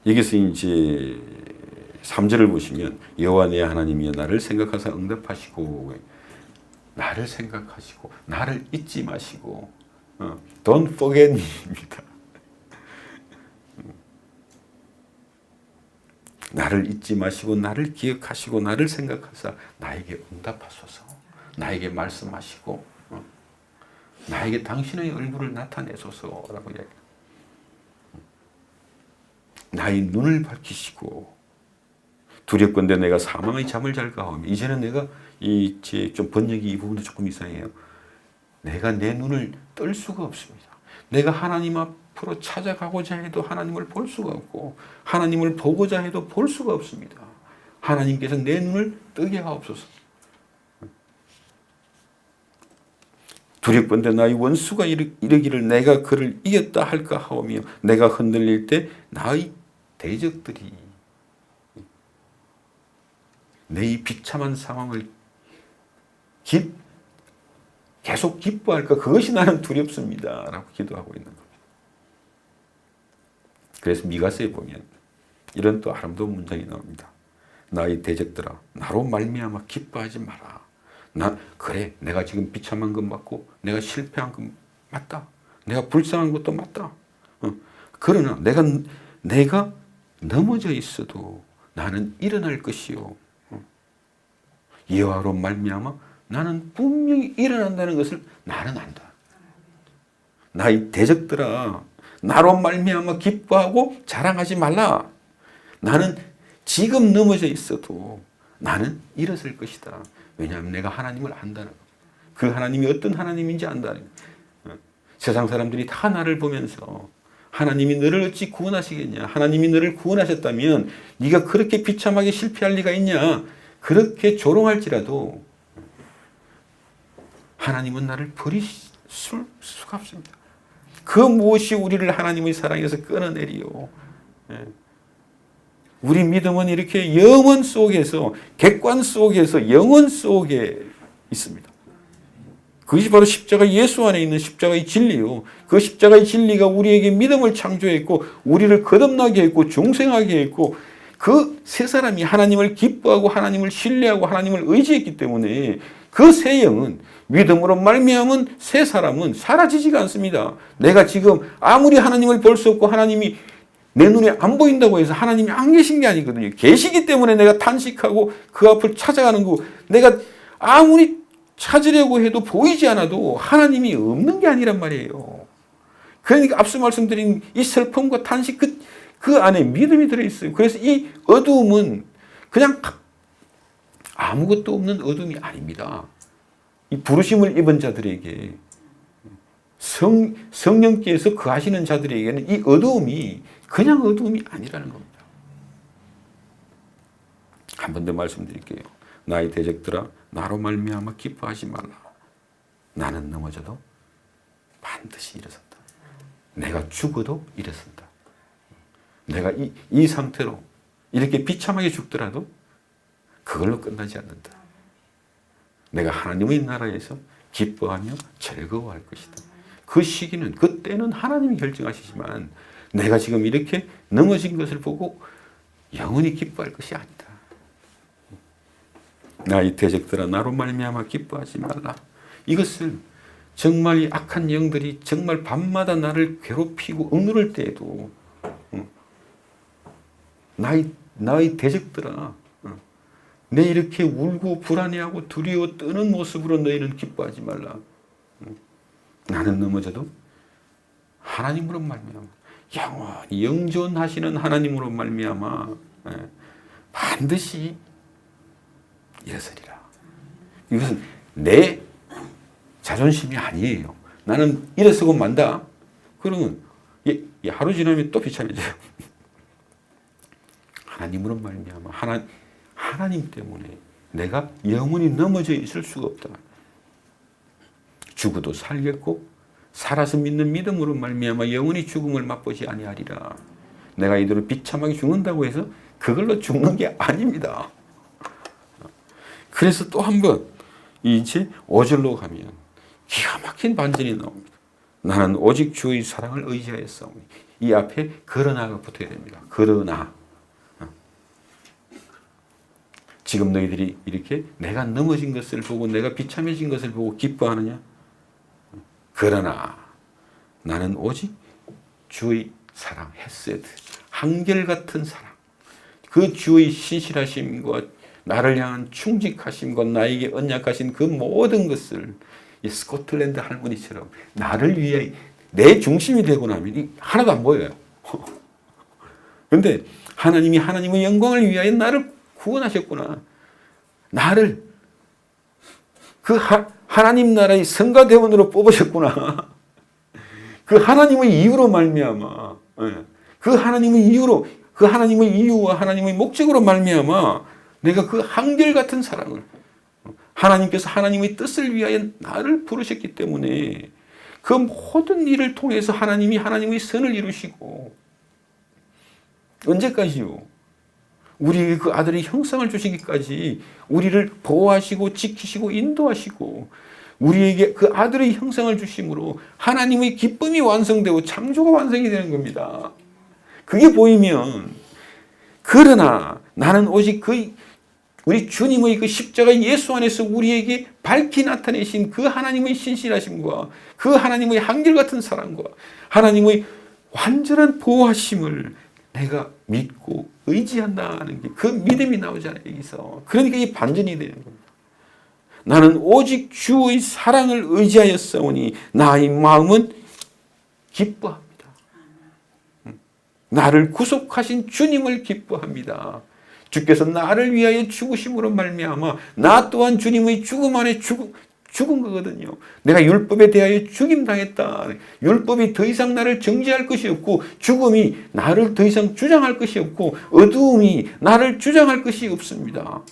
여기서 이제 3절을 보시면 여호와 내 하나님이여 나를 생각하사 응답하시고 나를 생각하시고 나를 잊지 마시고 Don't forget me입니다. 나를 잊지 마시고 나를 기억하시고 나를 생각하사 나에게 응답하소서. 나에게 말씀하시고 나에게 당신의 얼굴을 나타내소서라고 이야기합니다. 나의 눈을 밝히시고 두렵건대 내가 사망의 잠을 잘까 하며 이제는 내가 좀 번역이 이 부분도 조금 이상해요. 내가 내 눈을 뜰 수가 없습니다. 내가 하나님 앞으로 찾아가고자 해도 하나님을 볼 수가 없고 하나님을 보고자 해도 볼 수가 없습니다. 하나님께서 내 눈을 뜨게 하옵소서. 두렵건대 나의 원수가 이르기를 내가 그를 이겼다 할까 하오며 내가 흔들릴 때 나의 대적들이 내 이 비참한 상황을 계속 기뻐할까? 그것이 나는 두렵습니다. 라고 기도하고 있는 겁니다. 그래서 미가서에 보면 이런 또 아름다운 문장이 나옵니다. 나의 대적들아 나로 말미암아 기뻐하지 마라. 그래 내가 지금 비참한 것 맞고 내가 실패한 것 맞다. 내가 불쌍한 것도 맞다. 그러나 내가 넘어져 있어도 나는 일어날 것이요. 여호와로 말미암아 나는 분명히 일어난다는 것을 나는 안다. 나의 대적들아 나로 말미암아 기뻐하고 자랑하지 말라. 나는 지금 넘어져 있어도 나는 일어설 것이다. 왜냐하면 내가 하나님을 안다는 겁니다. 그 하나님이 어떤 하나님인지 안다는 겁니다. 세상 사람들이 다 나를 보면서 하나님이 너를 어찌 구원하시겠냐. 하나님이 너를 구원하셨다면 네가 그렇게 비참하게 실패할 리가 있냐. 그렇게 조롱할지라도 하나님은 나를 버릴 수가 없습니다. 그 무엇이 우리를 하나님의 사랑에서 끊어내리요. 우리 믿음은 이렇게 영혼 속에서 객관 속에서 영혼 속에 있습니다. 그것이 바로 십자가 예수 안에 있는 십자가의 진리요. 그 십자가의 진리가 우리에게 믿음을 창조했고 우리를 거듭나게 했고 중생하게 했고 그 세 사람이 하나님을 기뻐하고 하나님을 신뢰하고 하나님을 의지했기 때문에 그 새 영은 믿음으로 말미암은 새 사람은 사라지지가 않습니다. 내가 지금 아무리 하나님을 볼 수 없고 하나님이 내 눈에 안 보인다고 해서 하나님이 안 계신 게 아니거든요. 계시기 때문에 내가 탄식하고 그 앞을 찾아가는 거 내가 아무리 찾으려고 해도 보이지 않아도 하나님이 없는 게 아니란 말이에요. 그러니까 앞서 말씀드린 이 슬픔과 탄식 그 안에 믿음이 들어있어요. 그래서 이 어두움은 그냥 아무것도 없는 어둠이 아닙니다. 이 부르심을 입은 자들에게 성령께서 거하시는 자들에게는 이 어두움이 그냥 어두움이 아니라는 겁니다. 한 번 더 말씀드릴게요. 나의 대적들아 나로 말미암아 기뻐하지 말라. 나는 넘어져도 반드시 일어선다. 내가 죽어도 일어선다. 내가 이 상태로 이렇게 비참하게 죽더라도 그걸로 끝나지 않는다. 내가 하나님의 나라에서 기뻐하며 즐거워할 것이다. 그 시기는 그때는 하나님이 결정하시지만 내가 지금 이렇게 넘어진 것을 보고 영원히 기뻐할 것이 아니다. 나의 대적들아 나로 말미암아 기뻐하지 말라. 이것을 정말 이 악한 영들이 정말 밤마다 나를 괴롭히고 억누를 때에도 나의 대적들아 내 이렇게 울고 불안해하고 두려워 떠는 모습으로 너희는 기뻐하지 말라. 나는 넘어져도 하나님으로 말미암아 영원히 영존하시는 하나님으로 말미암아 반드시 일어서리라. 이것은 내 자존심이 아니에요. 나는 일어서고 만다. 그러면 하루 지나면 또 비참해져요. 하나님으로 말미암아 하나님 때문에 내가 영원히 넘어져 있을 수가 없다. 죽어도 살겠고 살아서 믿는 믿음으로 말미암아 영원히 죽음을 맛보지 아니하리라. 내가 이대로 비참하게 죽는다고 해서 그걸로 죽는 게 아닙니다. 그래서 또 한 번 이제 5절로 가면 기가 막힌 반전이 나옵니다. 나는 오직 주의 사랑을 의지하였사오니 이 앞에 그러나가 붙어야 됩니다. 그러나 지금 너희들이 이렇게 내가 넘어진 것을 보고 내가 비참해진 것을 보고 기뻐하느냐? 그러나 나는 오직 주의 사랑, 헤세드, 한결같은 사랑, 그 주의 신실하심과 나를 향한 충직하심과 나에게 언약하신 그 모든 것을 이 스코틀랜드 할머니처럼 나를 위해 내 중심이 되고 나면 하나도 안 보여요. 그런데 하나님이 하나님의 영광을 위하여 나를 구원하셨구나. 나를 그 하나님 나라의 성가대원으로 뽑으셨구나. 그 하나님의 이유로 말미암아, 그 하나님의 이유로, 그 하나님의 이유와 하나님의 목적으로 말미암아 내가 그 한결같은 사랑을, 하나님께서 하나님의 뜻을 위하여 나를 부르셨기 때문에 그 모든 일을 통해서 하나님이 하나님의 선을 이루시고, 언제까지요? 우리에게 그 아들의 형상을 주시기까지 우리를 보호하시고 지키시고 인도하시고 우리에게 그 아들의 형상을 주심으로 하나님의 기쁨이 완성되고 창조가 완성이 되는 겁니다. 그게 보이면, 그러나 나는 오직 우리 주님의 그 십자가 예수 안에서 우리에게 밝히 나타내신 그 하나님의 신실하심과 그 하나님의 한결같은 사랑과 하나님의 완전한 보호하심을 내가 믿고 의지한다는 게, 그 믿음이 나오잖아요, 여기서. 그러니까 이 반전이 되는 겁니다. 나는 오직 주의 사랑을 의지하여 싸우니 나의 마음은 기뻐합니다. 나를 구속하신 주님을 기뻐합니다. 주께서 나를 위하여 죽으심으로 말미암아 나 또한 주님의 죽음 안에 죽은 거거든요. 내가 율법에 대하여 죽임당했다. 율법이 더 이상 나를 정죄할 것이 없고, 죽음이 나를 더 이상 주장할 것이 없고, 어두움이 나를 주장할 것이 없습니다.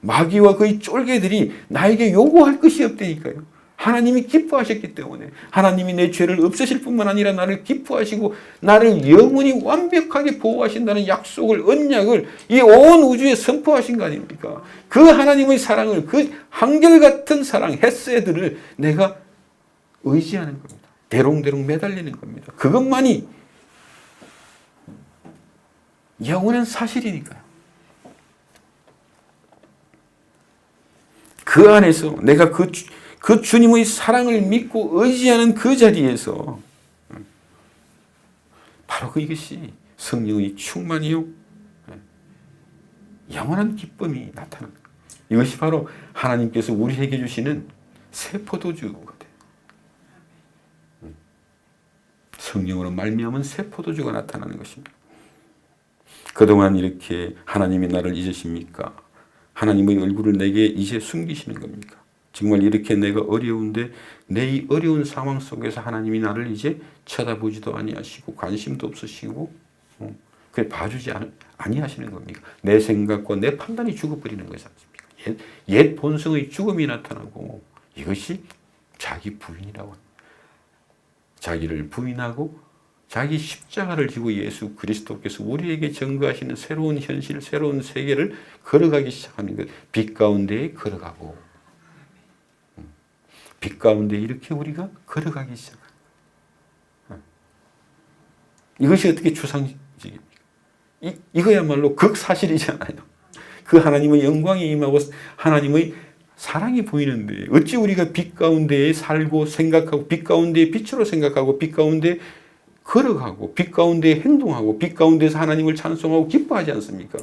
마귀와 그의 쫄개들이 나에게 요구할 것이 없다니까요. 하나님이 기뻐하셨기 때문에, 하나님이 내 죄를 없애실 뿐만 아니라 나를 기뻐하시고 나를 영원히 완벽하게 보호하신다는 약속을, 언약을 이 온 우주에 선포하신 거 아닙니까? 그 하나님의 사랑을, 그 한결같은 사랑, 헤세드를 내가 의지하는 겁니다. 대롱대롱 매달리는 겁니다. 그것만이 영원한 사실이니까요. 그 안에서 내가 그 주님의 사랑을 믿고 의지하는 그 자리에서 바로 이것이 성령의 충만이요, 영원한 기쁨이 나타납니다. 이것이 바로 하나님께서 우리에게 주시는 새 포도주가 돼요. 성령으로 말미암은 새 포도주가 나타나는 것입니다. 그동안 이렇게 하나님이 나를 잊으십니까? 하나님의 얼굴을 내게 이제 숨기시는 겁니까? 정말 이렇게 내가 어려운데 내 어려운 상황 속에서 하나님이 나를 이제 쳐다보지도 아니하시고 관심도 없으시고 그래 봐주지 아니하시는 겁니까? 내 생각과 내 판단이 죽어버리는 것이 아닙니까? 옛 본성의 죽음이 나타나고, 이것이 자기 부인이라고 합니다. 자기를 부인하고 자기 십자가를 지고 예수 그리스도께서 우리에게 증거하시는 새로운 현실, 새로운 세계를 걸어가기 시작하는 것. 빛 가운데에 걸어가고, 빛 가운데 이렇게 우리가 걸어가기 시작합니다. 이것이 어떻게 추상적입니까? 이거야말로 극사실이잖아요. 그 하나님의 영광이 임하고 하나님의 사랑이 보이는데 어찌 우리가 빛 가운데에 살고 생각하고 빛 가운데에 빛으로 생각하고 빛 가운데 걸어가고 빛 가운데 행동하고 빛 가운데서 하나님을 찬송하고 기뻐하지 않습니까?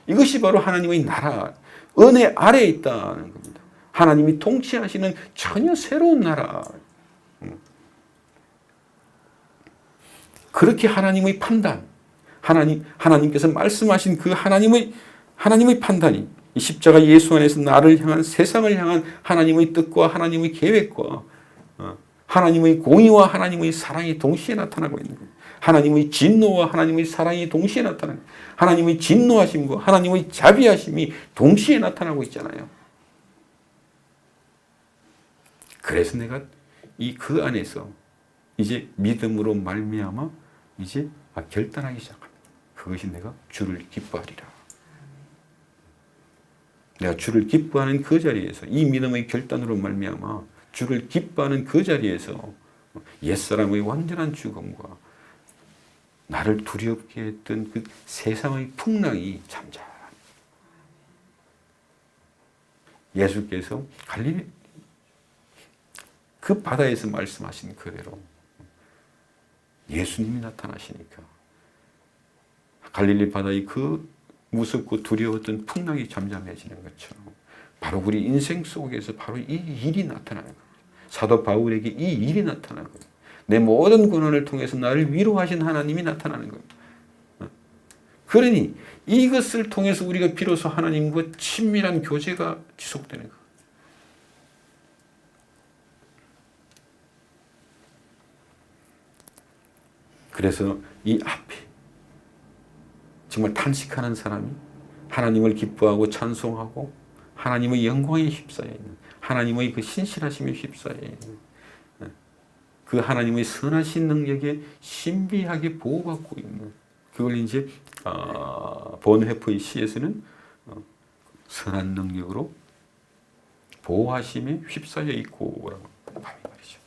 이것이 바로 하나님의 나라, 은혜 아래에 있다는 겁니다. 하나님이 통치하시는 전혀 새로운 나라. 그렇게 하나님의 판단, 하나님께서 말씀하신 그 하나님의 판단이 이 십자가 예수 안에서 나를 향한, 세상을 향한 하나님의 뜻과 하나님의 계획과 하나님의 공의와 하나님의 사랑이 동시에 나타나고 있는 겁니다. 하나님의 진노와 하나님의 사랑이 동시에 나타나고, 하나님의 진노하심과 하나님의 자비하심이 동시에 나타나고 있잖아요. 그래서 내가 그 안에서 이제 믿음으로 말미암아 이제 결단하기 시작합니다. 그것이 내가 주를 기뻐하리라. 내가 주를 기뻐하는 그 자리에서, 이 믿음의 결단으로 말미암아 주를 기뻐하는 그 자리에서 옛사람의 완전한 죽음과 나를 두렵게 했던 그 세상의 풍랑이 잠잠. 예수께서 갈릴리 그 바다에서 말씀하신 그대로 예수님이 나타나시니까 갈릴리 바다의 그 무섭고 두려웠던 풍랑이 잠잠해지는 것처럼 바로 우리 인생 속에서 바로 이 일이 나타나는 겁니다. 사도 바울에게 이 일이 나타나는 겁니다. 내 모든 고난을 통해서 나를 위로하신 하나님이 나타나는 겁니다. 그러니 이것을 통해서 우리가 비로소 하나님과 친밀한 교제가 지속되는 겁니다. 그래서 이 앞에 정말 탄식하는 사람이 하나님을 기뻐하고 찬송하고 하나님의 영광에 휩싸여 있는, 하나님의 그 신실하심에 휩싸여 있는, 그 하나님의 선하신 능력에 신비하게 보호받고 있는, 그걸 이제 본회프의 시에서는 선한 능력으로 보호하심에 휩싸여 있고라고 말이죠.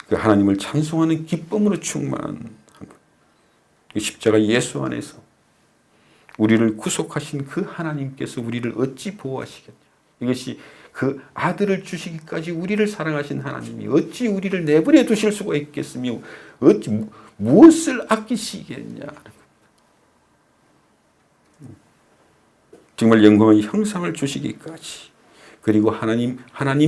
그 하나님을 찬송하는 기쁨으로 충만한 그 십자가 예수 안에서 우리를 구속하신 그 하나님께서 우리를 어찌 보호하시겠냐. 이것이 그 아들을 주시기까지 우리를 사랑하신 하나님이 어찌 우리를 내버려 두실 수가 있겠으며 어찌 무엇을 아끼시겠냐. 정말 영광의 형상을 주시기까지, 그리고 하나님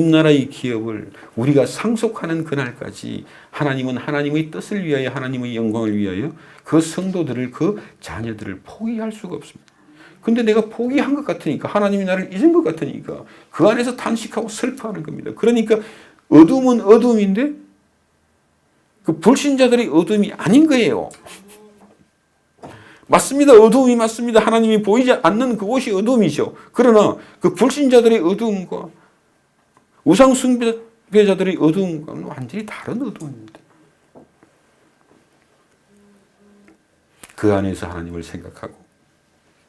나라의 기업을 우리가 상속하는 그날까지 하나님은 하나님의 뜻을 위하여, 하나님의 영광을 위하여 그 성도들을, 그 자녀들을 포기할 수가 없습니다. 근데 내가 포기한 것 같으니까, 하나님이 나를 잊은 것 같으니까 그 안에서 탄식하고 슬퍼하는 겁니다. 그러니까 어둠은 어둠인데 그 불신자들의 어둠이 아닌 거예요. 맞습니다. 어둠이 맞습니다. 하나님이 보이지 않는 그곳이 어둠이죠. 그러나 그 불신자들의 어둠과 우상 숭배자들의 어둠과는 완전히 다른 어둠입니다. 그 안에서 하나님을 생각하고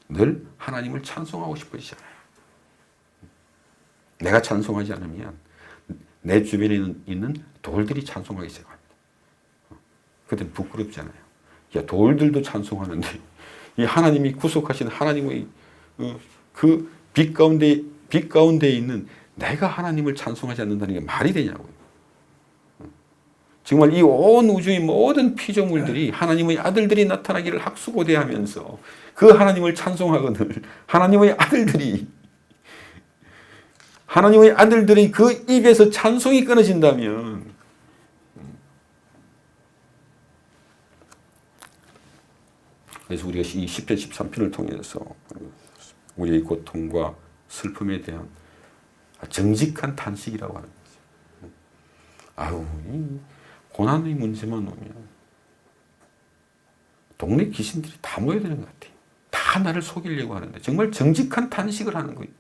늘 하나님을 찬송하고 싶으시잖아요. 내가 찬송하지 않으면 내 주변에 있는 돌들이 찬송하기 시작합니다. 그때는 부끄럽잖아요. 야, 돌들도 찬송하는데 이 하나님이 구속하신 하나님의 그 빛 가운데 있는 내가 하나님을 찬송하지 않는다는 게 말이 되냐고요. 정말 이 온 우주의 모든 피조물들이 하나님의 아들들이 나타나기를 학수고대하면서 그 하나님을 찬송하거늘 하나님의 아들들이 그 입에서 찬송이 끊어진다면, 그래서 우리가 이 10편 13편을 통해서 우리의 고통과 슬픔에 대한 정직한 탄식이라고 하는 거죠. 아유, 이 고난의 문제만 오면 동네 귀신들이 다 모여드는 것 같아요. 다 나를 속이려고 하는데 정말 정직한 탄식을 하는 거예요.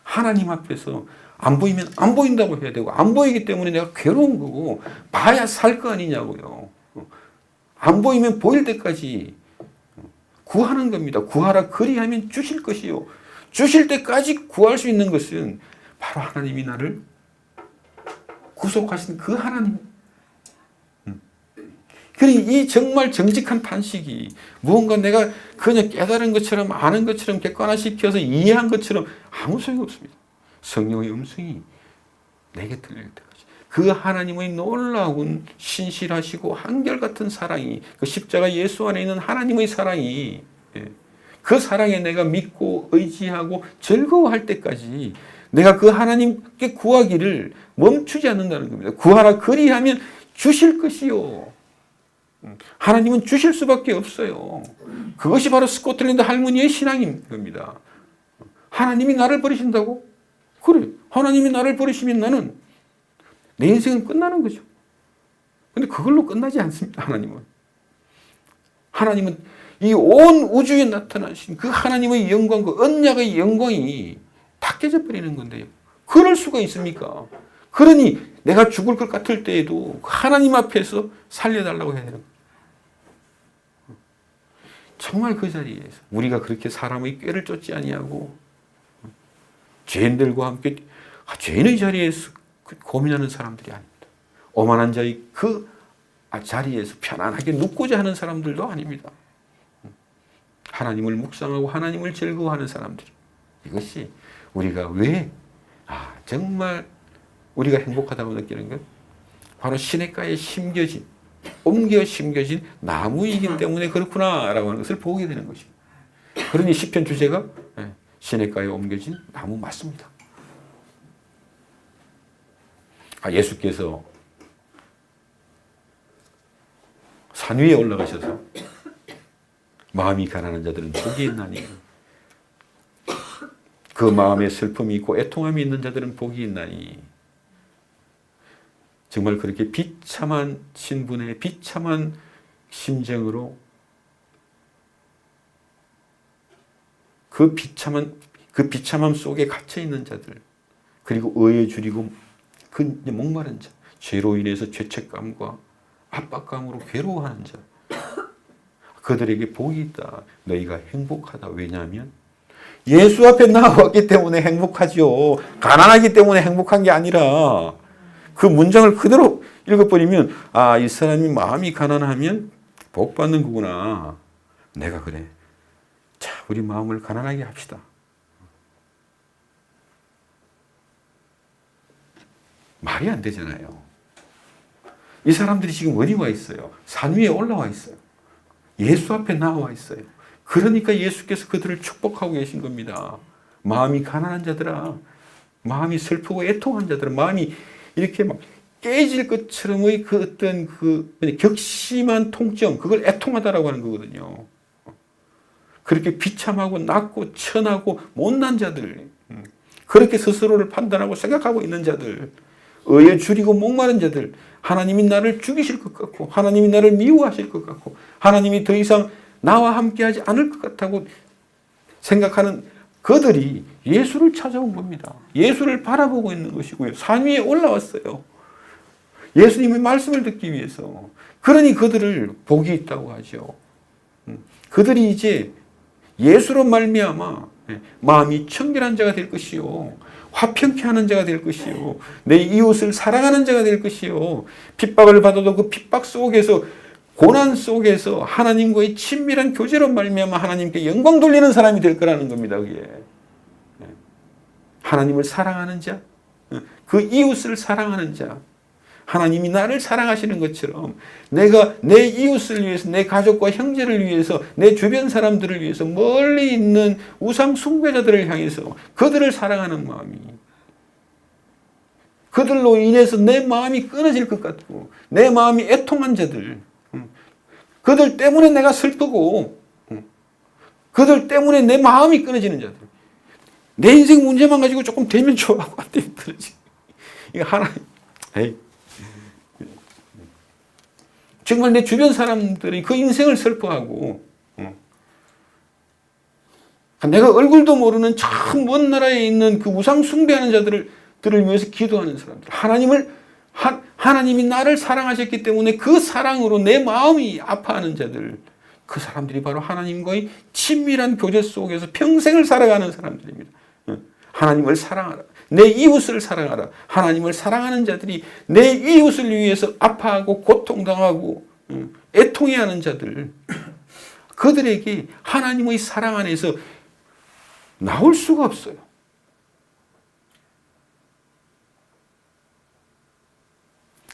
하나님 앞에서 안 보이면 안 보인다고 해야 되고, 안 보이기 때문에 내가 괴로운 거고, 봐야 살 거 아니냐고요. 안 보이면 보일 때까지 구하는 겁니다. 구하라 그리하면 주실 것이요. 주실 때까지 구할 수 있는 것은 바로 하나님이 나를 구속하신 그 하나님. 그러니 이 정말 정직한 탄식이 무언가 내가 그냥 깨달은 것처럼, 아는 것처럼, 객관화시켜서 이해한 것처럼 아무 소용이 없습니다. 성령의 음성이 내게 들릴 때까지 그 하나님의 놀라운 신실하시고 한결같은 사랑이, 그 십자가 예수 안에 있는 하나님의 사랑이, 그 사랑에 내가 믿고 의지하고 즐거워할 때까지 내가 그 하나님께 구하기를 멈추지 않는다는 겁니다. 구하라 그리하면 주실 것이요. 하나님은 주실 수밖에 없어요. 그것이 바로 스코틀랜드 할머니의 신앙인 겁니다. 하나님이 나를 버리신다고? 그래, 하나님이 나를 버리시면 나는 내 인생은 끝나는 거죠. 근데 그걸로 끝나지 않습니다. 하나님은 이 온 우주에 나타나신 그 하나님의 영광, 그 언약의 영광이 다 깨져버리는 건데요. 그럴 수가 있습니까? 그러니 내가 죽을 것 같을 때에도 하나님 앞에서 살려달라고 해야 되는 거예요. 정말 그 자리에서 우리가 그렇게 사람의 꾀를 쫓지 아니하고 죄인들과 함께 죄인의 자리에서 고민하는 사람들이 아닙니다. 오만한 자의 그 자리에서 편안하게 눕고자 하는 사람들도 아닙니다. 하나님을 묵상하고 하나님을 즐거워하는 사람들. 이것이 우리가 왜 정말 우리가 행복하다고 느끼는 것, 바로 시냇가에 옮겨 심겨진 나무이기 때문에 그렇구나라고 하는 것을 보게 되는 것입니다. 그러니 시편 주제가 시냇가에 옮겨진 나무 맞습니다. 예수께서 산 위에 올라가셔서 마음이 가난한 자들은 복이 있나니, 그 마음에 슬픔이 있고 애통함이 있는 자들은 복이 있나니. 정말 그렇게 비참한 신분의 비참한 심정으로 그 비참함 속에 갇혀 있는 자들, 그리고 의에 줄이고 그 목마른 자, 죄로 인해서 죄책감과 압박감으로 괴로워하는 자, 그들에게 복이 있다. 너희가 행복하다. 왜냐하면 예수 앞에 나왔기 때문에 행복하죠. 가난하기 때문에 행복한 게 아니라, 그 문장을 그대로 읽어버리면, 아, 이 사람이 마음이 가난하면 복 받는 거구나. 내가 그래. 자, 우리 마음을 가난하게 합시다. 말이 안 되잖아요. 이 사람들이 지금 어디 와 있어요? 산 위에 올라와 있어요. 예수 앞에 나와 있어요. 그러니까 예수께서 그들을 축복하고 계신 겁니다. 마음이 가난한 자들아, 마음이 슬프고 애통한 자들아, 마음이 이렇게 막 깨질 것처럼의 그 어떤 그 격심한 통증, 그걸 애통하다라고 하는 거거든요. 그렇게 비참하고 낮고 천하고 못난 자들, 그렇게 스스로를 판단하고 생각하고 있는 자들, 의에 줄이고 목마른 자들, 하나님이 나를 죽이실 것 같고, 하나님이 나를 미워하실 것 같고, 하나님이 더 이상 나와 함께하지 않을 것 같다고 생각하는 그들이 예수를 찾아온 겁니다. 예수를 바라보고 있는 것이고요. 산 위에 올라왔어요. 예수님의 말씀을 듣기 위해서. 그러니 그들을 복이 있다고 하죠. 그들이 이제 예수로 말미암아 마음이 청결한 자가 될 것이요, 화평케 하는 자가 될 것이요, 내 이웃을 사랑하는 자가 될 것이요, 핍박을 받아도 그 핍박 속에서, 고난 속에서 하나님과의 친밀한 교제로 말미암아 하나님께 영광 돌리는 사람이 될 거라는 겁니다. 그게 하나님을 사랑하는 자, 그 이웃을 사랑하는 자, 하나님이 나를 사랑하시는 것처럼 내가 내 이웃을 위해서, 내 가족과 형제를 위해서, 내 주변 사람들을 위해서, 멀리 있는 우상 숭배자들을 향해서 그들을 사랑하는 마음이, 그들로 인해서 내 마음이 끊어질 것 같고 내 마음이 애통한 자들, 그들 때문에 내가 슬프고 그들 때문에 내 마음이 끊어지는 자들, 내 인생 문제만 가지고 조금 되면 좋아하고 안 되면 떨어지. 이거 하나님, 에이. 정말 내 주변 사람들이 그 인생을 슬퍼하고, 내가 얼굴도 모르는 참 먼 나라에 있는 그 우상 숭배하는 자들을 위해서 기도하는 사람들, 하나님이 나를 사랑하셨기 때문에 그 사랑으로 내 마음이 아파하는 자들, 그 사람들이 바로 하나님과의 친밀한 교제 속에서 평생을 살아가는 사람들입니다. 하나님을 사랑하라, 내 이웃을 사랑하라. 하나님을 사랑하는 자들이 내 이웃을 위해서 아파하고 고통당하고 애통해하는 자들, 그들에게 하나님의 사랑 안에서 나올 수가 없어요.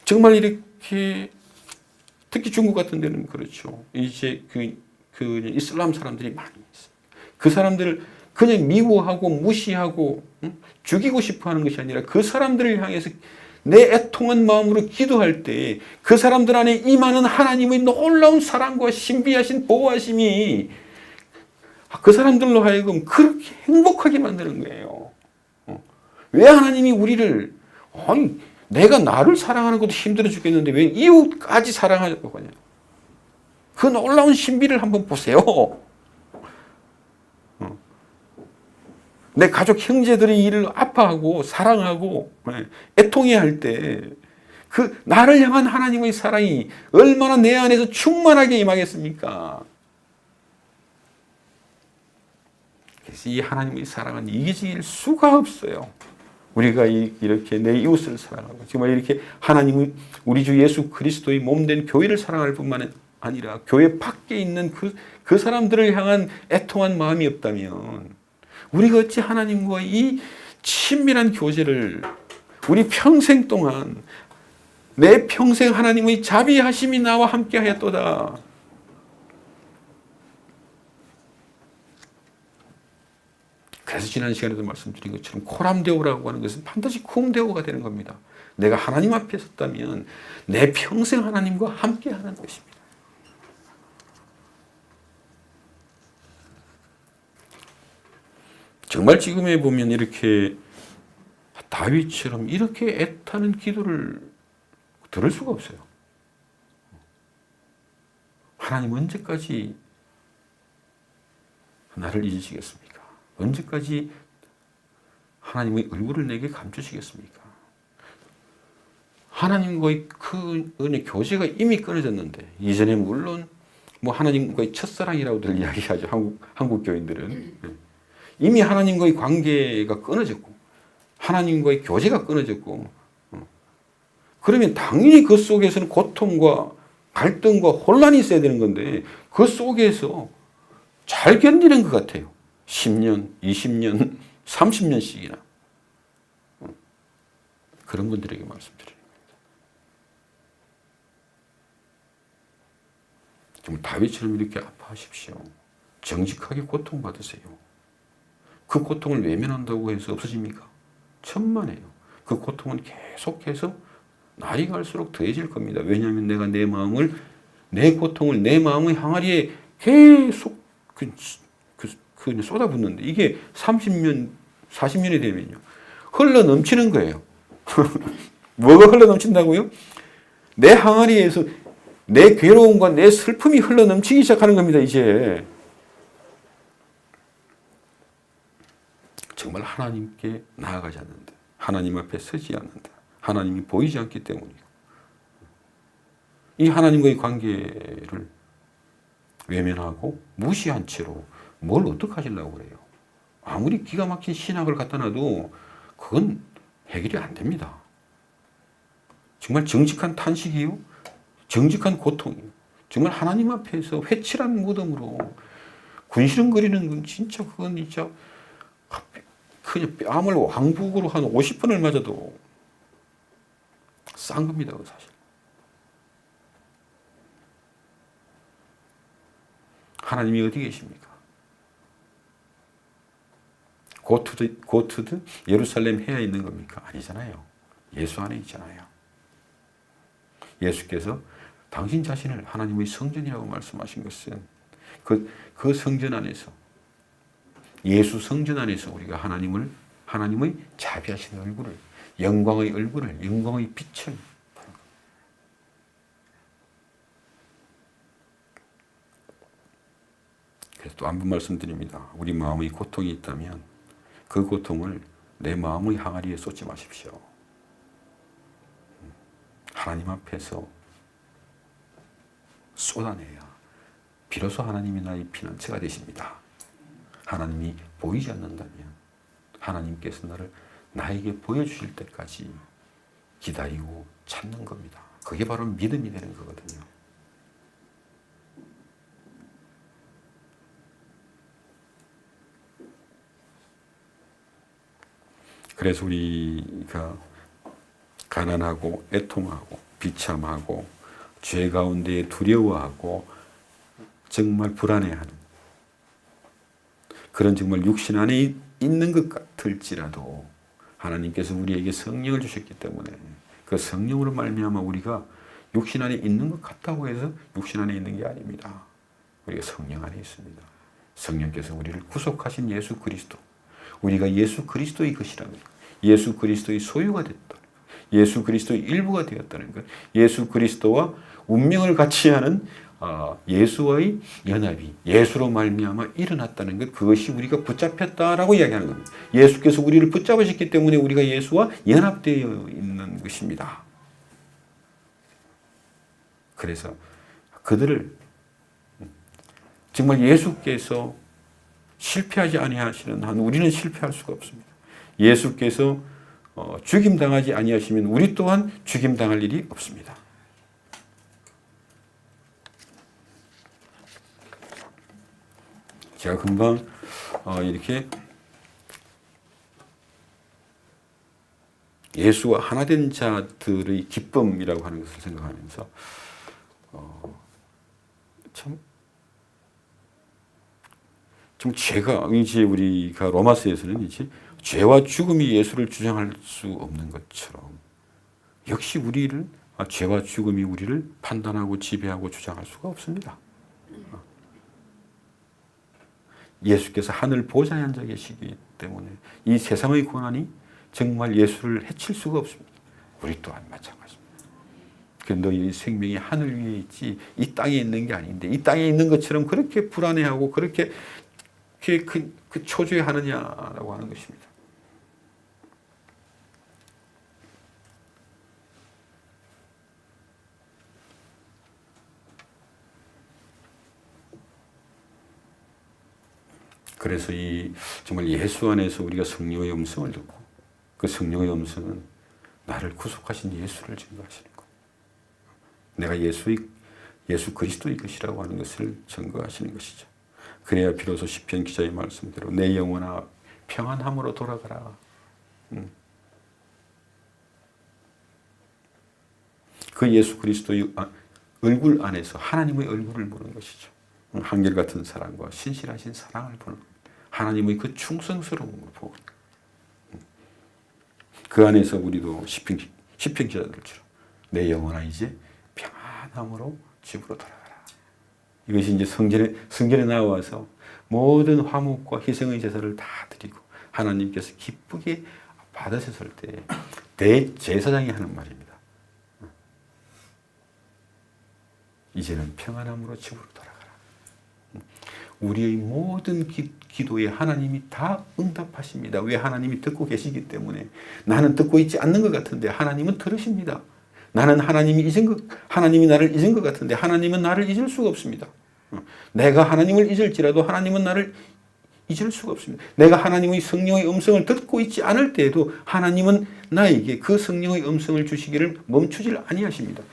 정말 이렇게, 특히 중국 같은 데는 그렇죠. 이제 그 이슬람 사람들이 많이 있어요. 그 사람들을 그냥 미워하고 무시하고 죽이고 싶어 하는 것이 아니라, 그 사람들을 향해서 내 애통한 마음으로 기도할 때 그 사람들 안에 임하는 하나님의 놀라운 사랑과 신비하신 보호하심이 그 사람들로 하여금 그렇게 행복하게 만드는 거예요. 왜 하나님이 우리를, 아니 내가 나를 사랑하는 것도 힘들어 죽겠는데 왜 이웃까지 사랑하려고 하냐. 그 놀라운 신비를 한번 보세요. 내 가족 형제들이 이를 아파하고 사랑하고 애통해 할 때 그 나를 향한 하나님의 사랑이 얼마나 내 안에서 충만하게 임하겠습니까? 그래서 이 하나님의 사랑은 이기질 수가 없어요. 우리가 이렇게 내 이웃을 사랑하고 정말 이렇게 하나님의, 우리 주 예수 그리스도의 몸된 교회를 사랑할 뿐만 아니라 교회 밖에 있는 그 사람들을 향한 애통한 마음이 없다면 우리가 어찌 하나님과 이 친밀한 교제를 우리 평생 동안, 내 평생 하나님의 자비하심이 나와 함께 하였도다. 그래서 지난 시간에도 말씀드린 것처럼 코람데오라고 하는 것은 반드시 쿵데오가 되는 겁니다. 내가 하나님 앞에 섰다면 내 평생 하나님과 함께 하는 것입니다. 정말 지금에 보면 이렇게 다윗처럼 이렇게 애타는 기도를 들을 수가 없어요. 하나님 언제까지 나를 잊으시겠습니까? 언제까지 하나님의 얼굴을 내게 감추시겠습니까? 하나님과의 그 은혜 교제가 이미 끊어졌는데, 이전에 물론 뭐 하나님과의 첫사랑이라고들 이야기하죠. 한국 교인들은 이미 하나님과의 관계가 끊어졌고 하나님과의 교제가 끊어졌고, 그러면 당연히 그 속에서는 고통과 갈등과 혼란이 있어야 되는 건데, 그 속에서 잘 견디는 것 같아요. 10년, 20년, 30년씩이나. 그런 분들에게 말씀드립니다. 정말 다윗처럼 이렇게 아파하십시오. 정직하게 고통받으세요. 그 고통을 외면한다고 해서 없어집니까? 천만에요. 그 고통은 계속해서 날이 갈수록 더해질 겁니다. 왜냐하면 내가 내 마음을, 내 고통을 내 마음의 항아리에 계속 쏟아붓는데, 이게 30년, 40년이 되면요, 흘러 넘치는 거예요. 뭐가 흘러 넘친다고요? 내 항아리에서 내 괴로움과 내 슬픔이 흘러 넘치기 시작하는 겁니다, 이제. 정말 하나님께 나아가지 않는다. 하나님 앞에 서지 않는다. 하나님이 보이지 않기 때문이고. 이 하나님과의 관계를 외면하고 무시한 채로 뭘 어떡하시려고 그래요? 아무리 기가 막힌 신학을 갖다 놔도 그건 해결이 안 됩니다. 정말 정직한 탄식이요, 정직한 고통이요, 정말 하나님 앞에서 회칠한 무덤으로 군시렁거리는 건 진짜, 그건 진짜 그냥 뺨을 왕복으로 한 50번을 맞아도 싼 겁니다, 그 사실. 하나님이 어디 계십니까? 고투드 예루살렘 해에 있는 겁니까? 아니잖아요. 예수 안에 있잖아요. 예수께서 당신 자신을 하나님의 성전이라고 말씀하신 것은 그 성전 안에서, 예수 성전 안에서 우리가 하나님의 자비하신 얼굴을, 영광의 얼굴을, 영광의 빛을, 그래서 또 한 번 말씀드립니다. 우리 마음의 고통이 있다면 그 고통을 내 마음의 항아리에 쏟지 마십시오. 하나님 앞에서 쏟아내야 비로소 하나님이 나의 피난처가 되십니다. 하나님이 보이지 않는다면 하나님께서 나에게 보여주실 때까지 기다리고 찾는 겁니다. 그게 바로 믿음이 되는 거거든요. 그래서 우리가 가난하고 애통하고 비참하고 죄 가운데 두려워하고 정말 불안해하는 그런 정말 육신 안에 있는 것 같을지라도 하나님께서 우리에게 성령을 주셨기 때문에 그 성령으로 말미암아 우리가 육신 안에 있는 것 같다고 해서 육신 안에 있는 게 아닙니다. 우리가 성령 안에 있습니다. 성령께서 우리를 구속하신 예수 그리스도, 우리가 예수 그리스도의 것이라는 것, 예수 그리스도의 소유가 됐다, 예수 그리스도의 일부가 되었다는 것, 예수 그리스도와 운명을 같이 하는 예수와의 연합이 예수로 말미암아 일어났다는 것, 그것이 우리가 붙잡혔다라고 이야기하는 겁니다. 예수께서 우리를 붙잡으셨기 때문에 우리가 예수와 연합되어 있는 것입니다. 그래서 그들을 정말 예수께서 실패하지 아니하시는 한 우리는 실패할 수가 없습니다. 예수께서 죽임당하지 아니하시면 우리 또한 죽임당할 일이 없습니다. 제가 금방 이렇게 예수와 하나 된 자들의 기쁨이라고 하는 것을 생각하면서 좀 죄가, 이제 우리가 로마서에서는 이제 죄와 죽음이 예수를 주장할 수 없는 것처럼 역시 죄와 죽음이 우리를 판단하고 지배하고 주장할 수가 없습니다. 예수께서 하늘 보좌에 앉아 계시기 때문에 이 세상의 고난이 정말 예수를 해칠 수가 없습니다. 우리 또한 마찬가지입니다. 너희 생명이 하늘 위에 있지 이 땅에 있는 게 아닌데 이 땅에 있는 것처럼 그렇게 불안해하고 그렇게 그 초조해하느냐라고 하는 것입니다. 그래서 정말 예수 안에서 우리가 성령의 음성을 듣고 그 성령의 음성은 나를 구속하신 예수를 증거하시는 것. 내가 예수 그리스도의 것이라고 하는 것을 증거하시는 것이죠. 그래야 비로소 시편 기자의 말씀대로 내 영혼아 평안함으로 돌아가라. 그 예수 그리스도의 얼굴 안에서 하나님의 얼굴을 보는 것이죠. 한결같은 사랑과 신실하신 사랑을 보는 겁니다. 하나님의 그 충성스러움을 보고 그 안에서 우리도 시편 기자들처럼 내 영혼아 이제 평안함으로 집으로 돌아가라. 이것이 이제 성전에 나와서 모든 화목과 희생의 제사를 다 드리고 하나님께서 기쁘게 받으셨을 때 대제사장이 하는 말입니다. 이제는 평안함으로 집으로 돌아가라. 우리의 모든 기도에 하나님이 다 응답하십니다. 왜? 하나님이 듣고 계시기 때문에. 나는 듣고 있지 않는 것 같은데 하나님은 들으십니다. 나는 하나님이 나를 잊은 것 같은데 하나님은 나를 잊을 수가 없습니다. 내가 하나님을 잊을지라도 하나님은 나를 잊을 수가 없습니다. 내가 하나님의 성령의 음성을 듣고 있지 않을 때에도 하나님은 나에게 그 성령의 음성을 주시기를 멈추질 아니하십니다.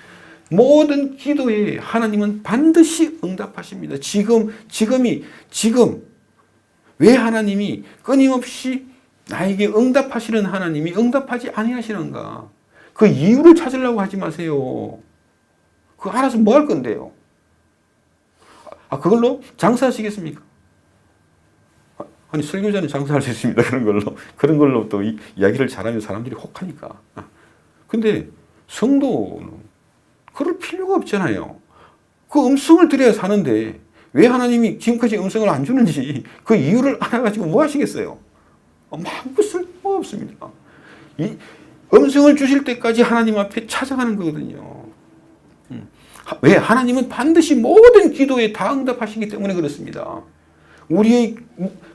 모든 기도에 하나님은 반드시 응답하십니다. 지금 왜 하나님이 끊임없이 나에게 응답하시는 하나님이 응답하지 아니하시는가? 그 이유를 찾으려고 하지 마세요. 그거 알아서 뭐 할 건데요? 그걸로 장사하시겠습니까? 아니 설교자는 장사할 수 있습니다. 그런 걸로 또 이야기를 잘하면 사람들이 혹하니까. 근데 성도는 그럴 필요가 없잖아요. 그 음성을 들여야 사는데 왜 하나님이 지금까지 음성을 안 주는지 그 이유를 알아가지고 뭐 하시겠어요? 아무 쓸모 없습니다. 이 음성을 주실 때까지 하나님 앞에 찾아가는 거거든요. 왜? 하나님은 반드시 모든 기도에 다 응답하시기 때문에 그렇습니다. 우리의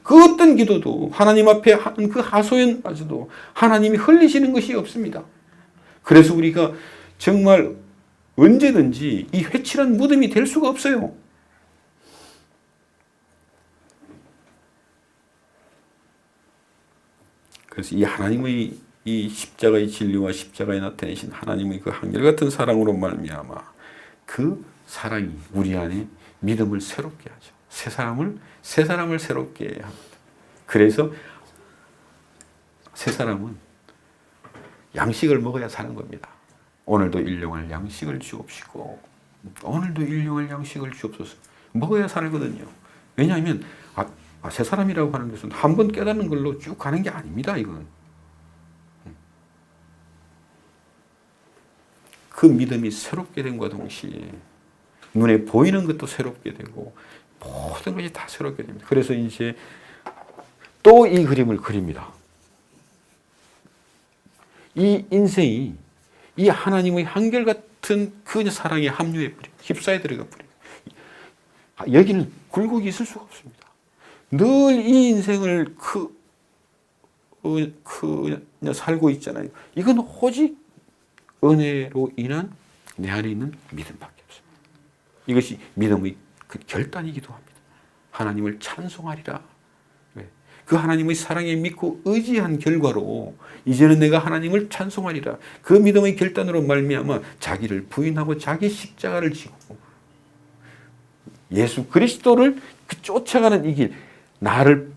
그 어떤 기도도 하나님 앞에 하는 그 하소연마저도 하나님이 흘리시는 것이 없습니다. 그래서 우리가 정말 언제든지 이 회칠한 무덤이 될 수가 없어요. 그래서 이 하나님의 이 십자가의 진리와 십자가에 나타내신 하나님의 그 한결같은 사랑으로 말미암아 그 사랑이 우리 안에 믿음을 새롭게 하죠. 새 사람을 새롭게 합니다. 그래서 새 사람은 양식을 먹어야 사는 겁니다. 오늘도 일용할 양식을 주옵시고 오늘도 일용할 양식을 주옵소서. 먹어야 살거든요. 왜냐하면 새 사람이라고 하는 것은 한 번 깨닫는 걸로 쭉 가는 게 아닙니다. 이건 그 믿음이 새롭게 됨과 동시에 눈에 보이는 것도 새롭게 되고 모든 것이 다 새롭게 됩니다. 그래서 이제 또 이 그림을 그립니다. 이 인생이 이 하나님의 한결같은 그 사랑에 합류해 버려 휩싸여 들어가 버려. 여기는 굴곡이 있을 수가 없습니다. 늘 이 인생을 살고 있잖아요. 이건 오직 은혜로 인한 내 안에 있는 믿음밖에 없습니다. 이것이 믿음의 그 결단이기도 합니다. 하나님을 찬송하리라. 그 하나님의 사랑에 믿고 의지한 결과로 이제는 내가 하나님을 찬송하리라. 그 믿음의 결단으로 말미암아 자기를 부인하고 자기 십자가를 지고 예수 그리스도를 쫓아가는 이 길, 나를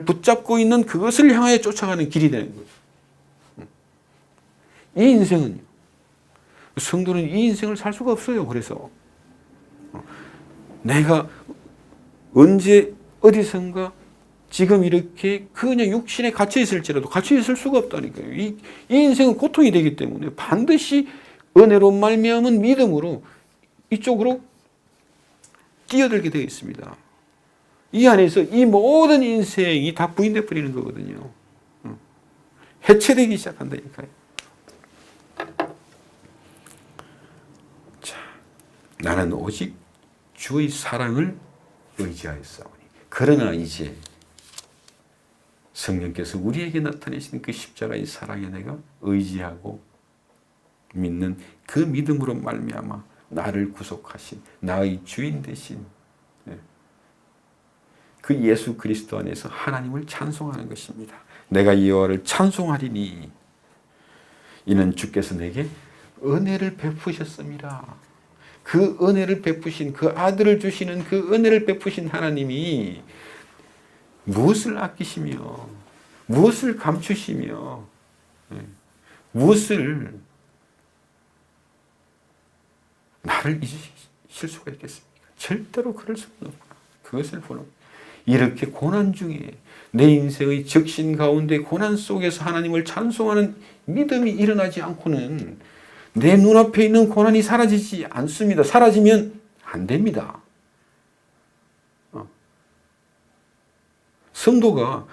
붙잡고 있는 그것을 향하여 쫓아가는 길이 되는 거예요. 이 인생은요. 성도는 이 인생을 살 수가 없어요. 그래서 내가 언제 어디선가 지금 이렇게 그냥 육신에 갇혀 있을지라도 갇혀 있을 수가 없다니까요. 이 인생은 고통이 되기 때문에 반드시 은혜로 말미암은 믿음으로 이쪽으로 뛰어들게 되어 있습니다. 이 안에서 이 모든 인생이 다 부인돼 버리는 거거든요. 해체되기 시작한다니까요. 나는 오직 주의 사랑을 의지하였사오니. 그러나 이제 성령께서 우리에게 나타내신 그 십자가의 사랑에 내가 의지하고 믿는 그 믿음으로 말미암아 나를 구속하신 나의 주인 되신 그 예수 그리스도 안에서 하나님을 찬송하는 것입니다. 내가 여호와를 찬송하리니 이는 주께서 내게 은혜를 베푸셨습니다. 그 은혜를 베푸신 그 아들을 주시는 그 은혜를 베푸신 하나님이 무엇을 아끼시며 무엇을 감추시며 무엇을 나를 잊으실 수가 있겠습니까? 절대로 그럴 수는 없구나. 그것을 보는 이렇게 고난 중에 내 인생의 적신 가운데 고난 속에서 하나님을 찬송하는 믿음이 일어나지 않고는 내 눈앞에 있는 고난이 사라지지 않습니다. 사라지면 안 됩니다. 성도가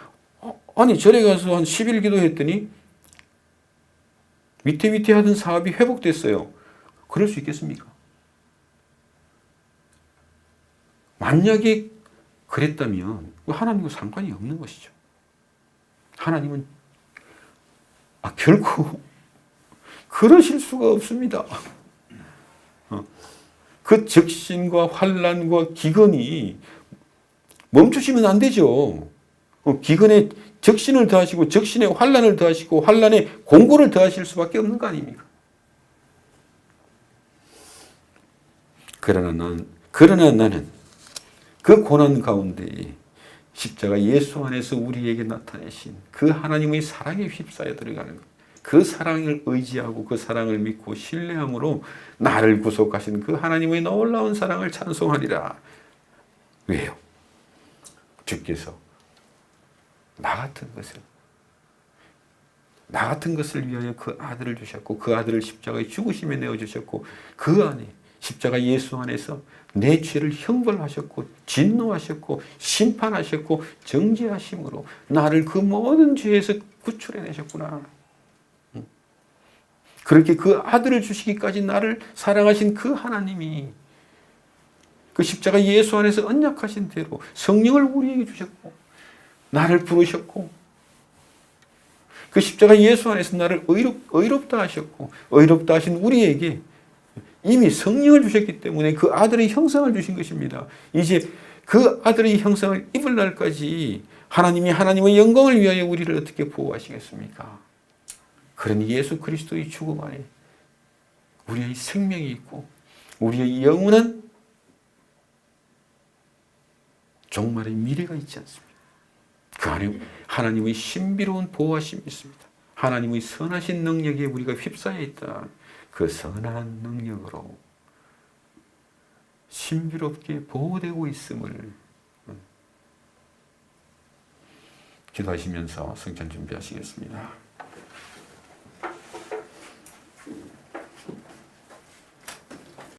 아니 절에 가서 한 10일 기도했더니 위태위태하던 사업이 회복됐어요. 그럴 수 있겠습니까? 만약에 그랬다면 하나님과 상관이 없는 것이죠. 하나님은 결코 그러실 수가 없습니다. 그 적신과 환난과 기근이 멈추시면 안 되죠. 기근에 적신을 더하시고 적신에 환난을 더하시고 환난에 공고를 더하실 수밖에 없는 거 아닙니까? 그러나 나는 그 고난 가운데 십자가 예수 안에서 우리에게 나타내신 그 하나님의 사랑에 휩싸여 들어가는 것, 그 사랑을 의지하고 그 사랑을 믿고 신뢰함으로 나를 구속하신 그 하나님의 놀라운 사랑을 찬송하리라. 왜요? 주께서 나 같은 것을 위하여 그 아들을 주셨고 그 아들을 십자가에 죽으심에 내어주셨고 그 안에 십자가 예수 안에서 내 죄를 형벌하셨고 진노하셨고 심판하셨고 정죄하심으로 나를 그 모든 죄에서 구출해내셨구나. 그렇게 그 아들을 주시기까지 나를 사랑하신 그 하나님이 그 십자가 예수 안에서 언약하신 대로 성령을 우리에게 주셨고 나를 부르셨고 그 십자가 예수 안에서 나를 의롭다 하셨고 의롭다 하신 우리에게 이미 성령을 주셨기 때문에 그 아들의 형상을 주신 것입니다. 이제 그 아들의 형상을 입을 날까지 하나님이 하나님의 영광을 위하여 우리를 어떻게 보호하시겠습니까? 그러니 예수 그리스도의 죽음 안에 우리의 생명이 있고 우리의 영원한 종말의 미래가 있지 않습니까? 그 안에 하나님의 신비로운 보호하심이 있습니다. 하나님의 선하신 능력에 우리가 휩싸여 있다. 그 선한 능력으로 신비롭게 보호되고 있음을 기도하시면서 성찬 준비하시겠습니다.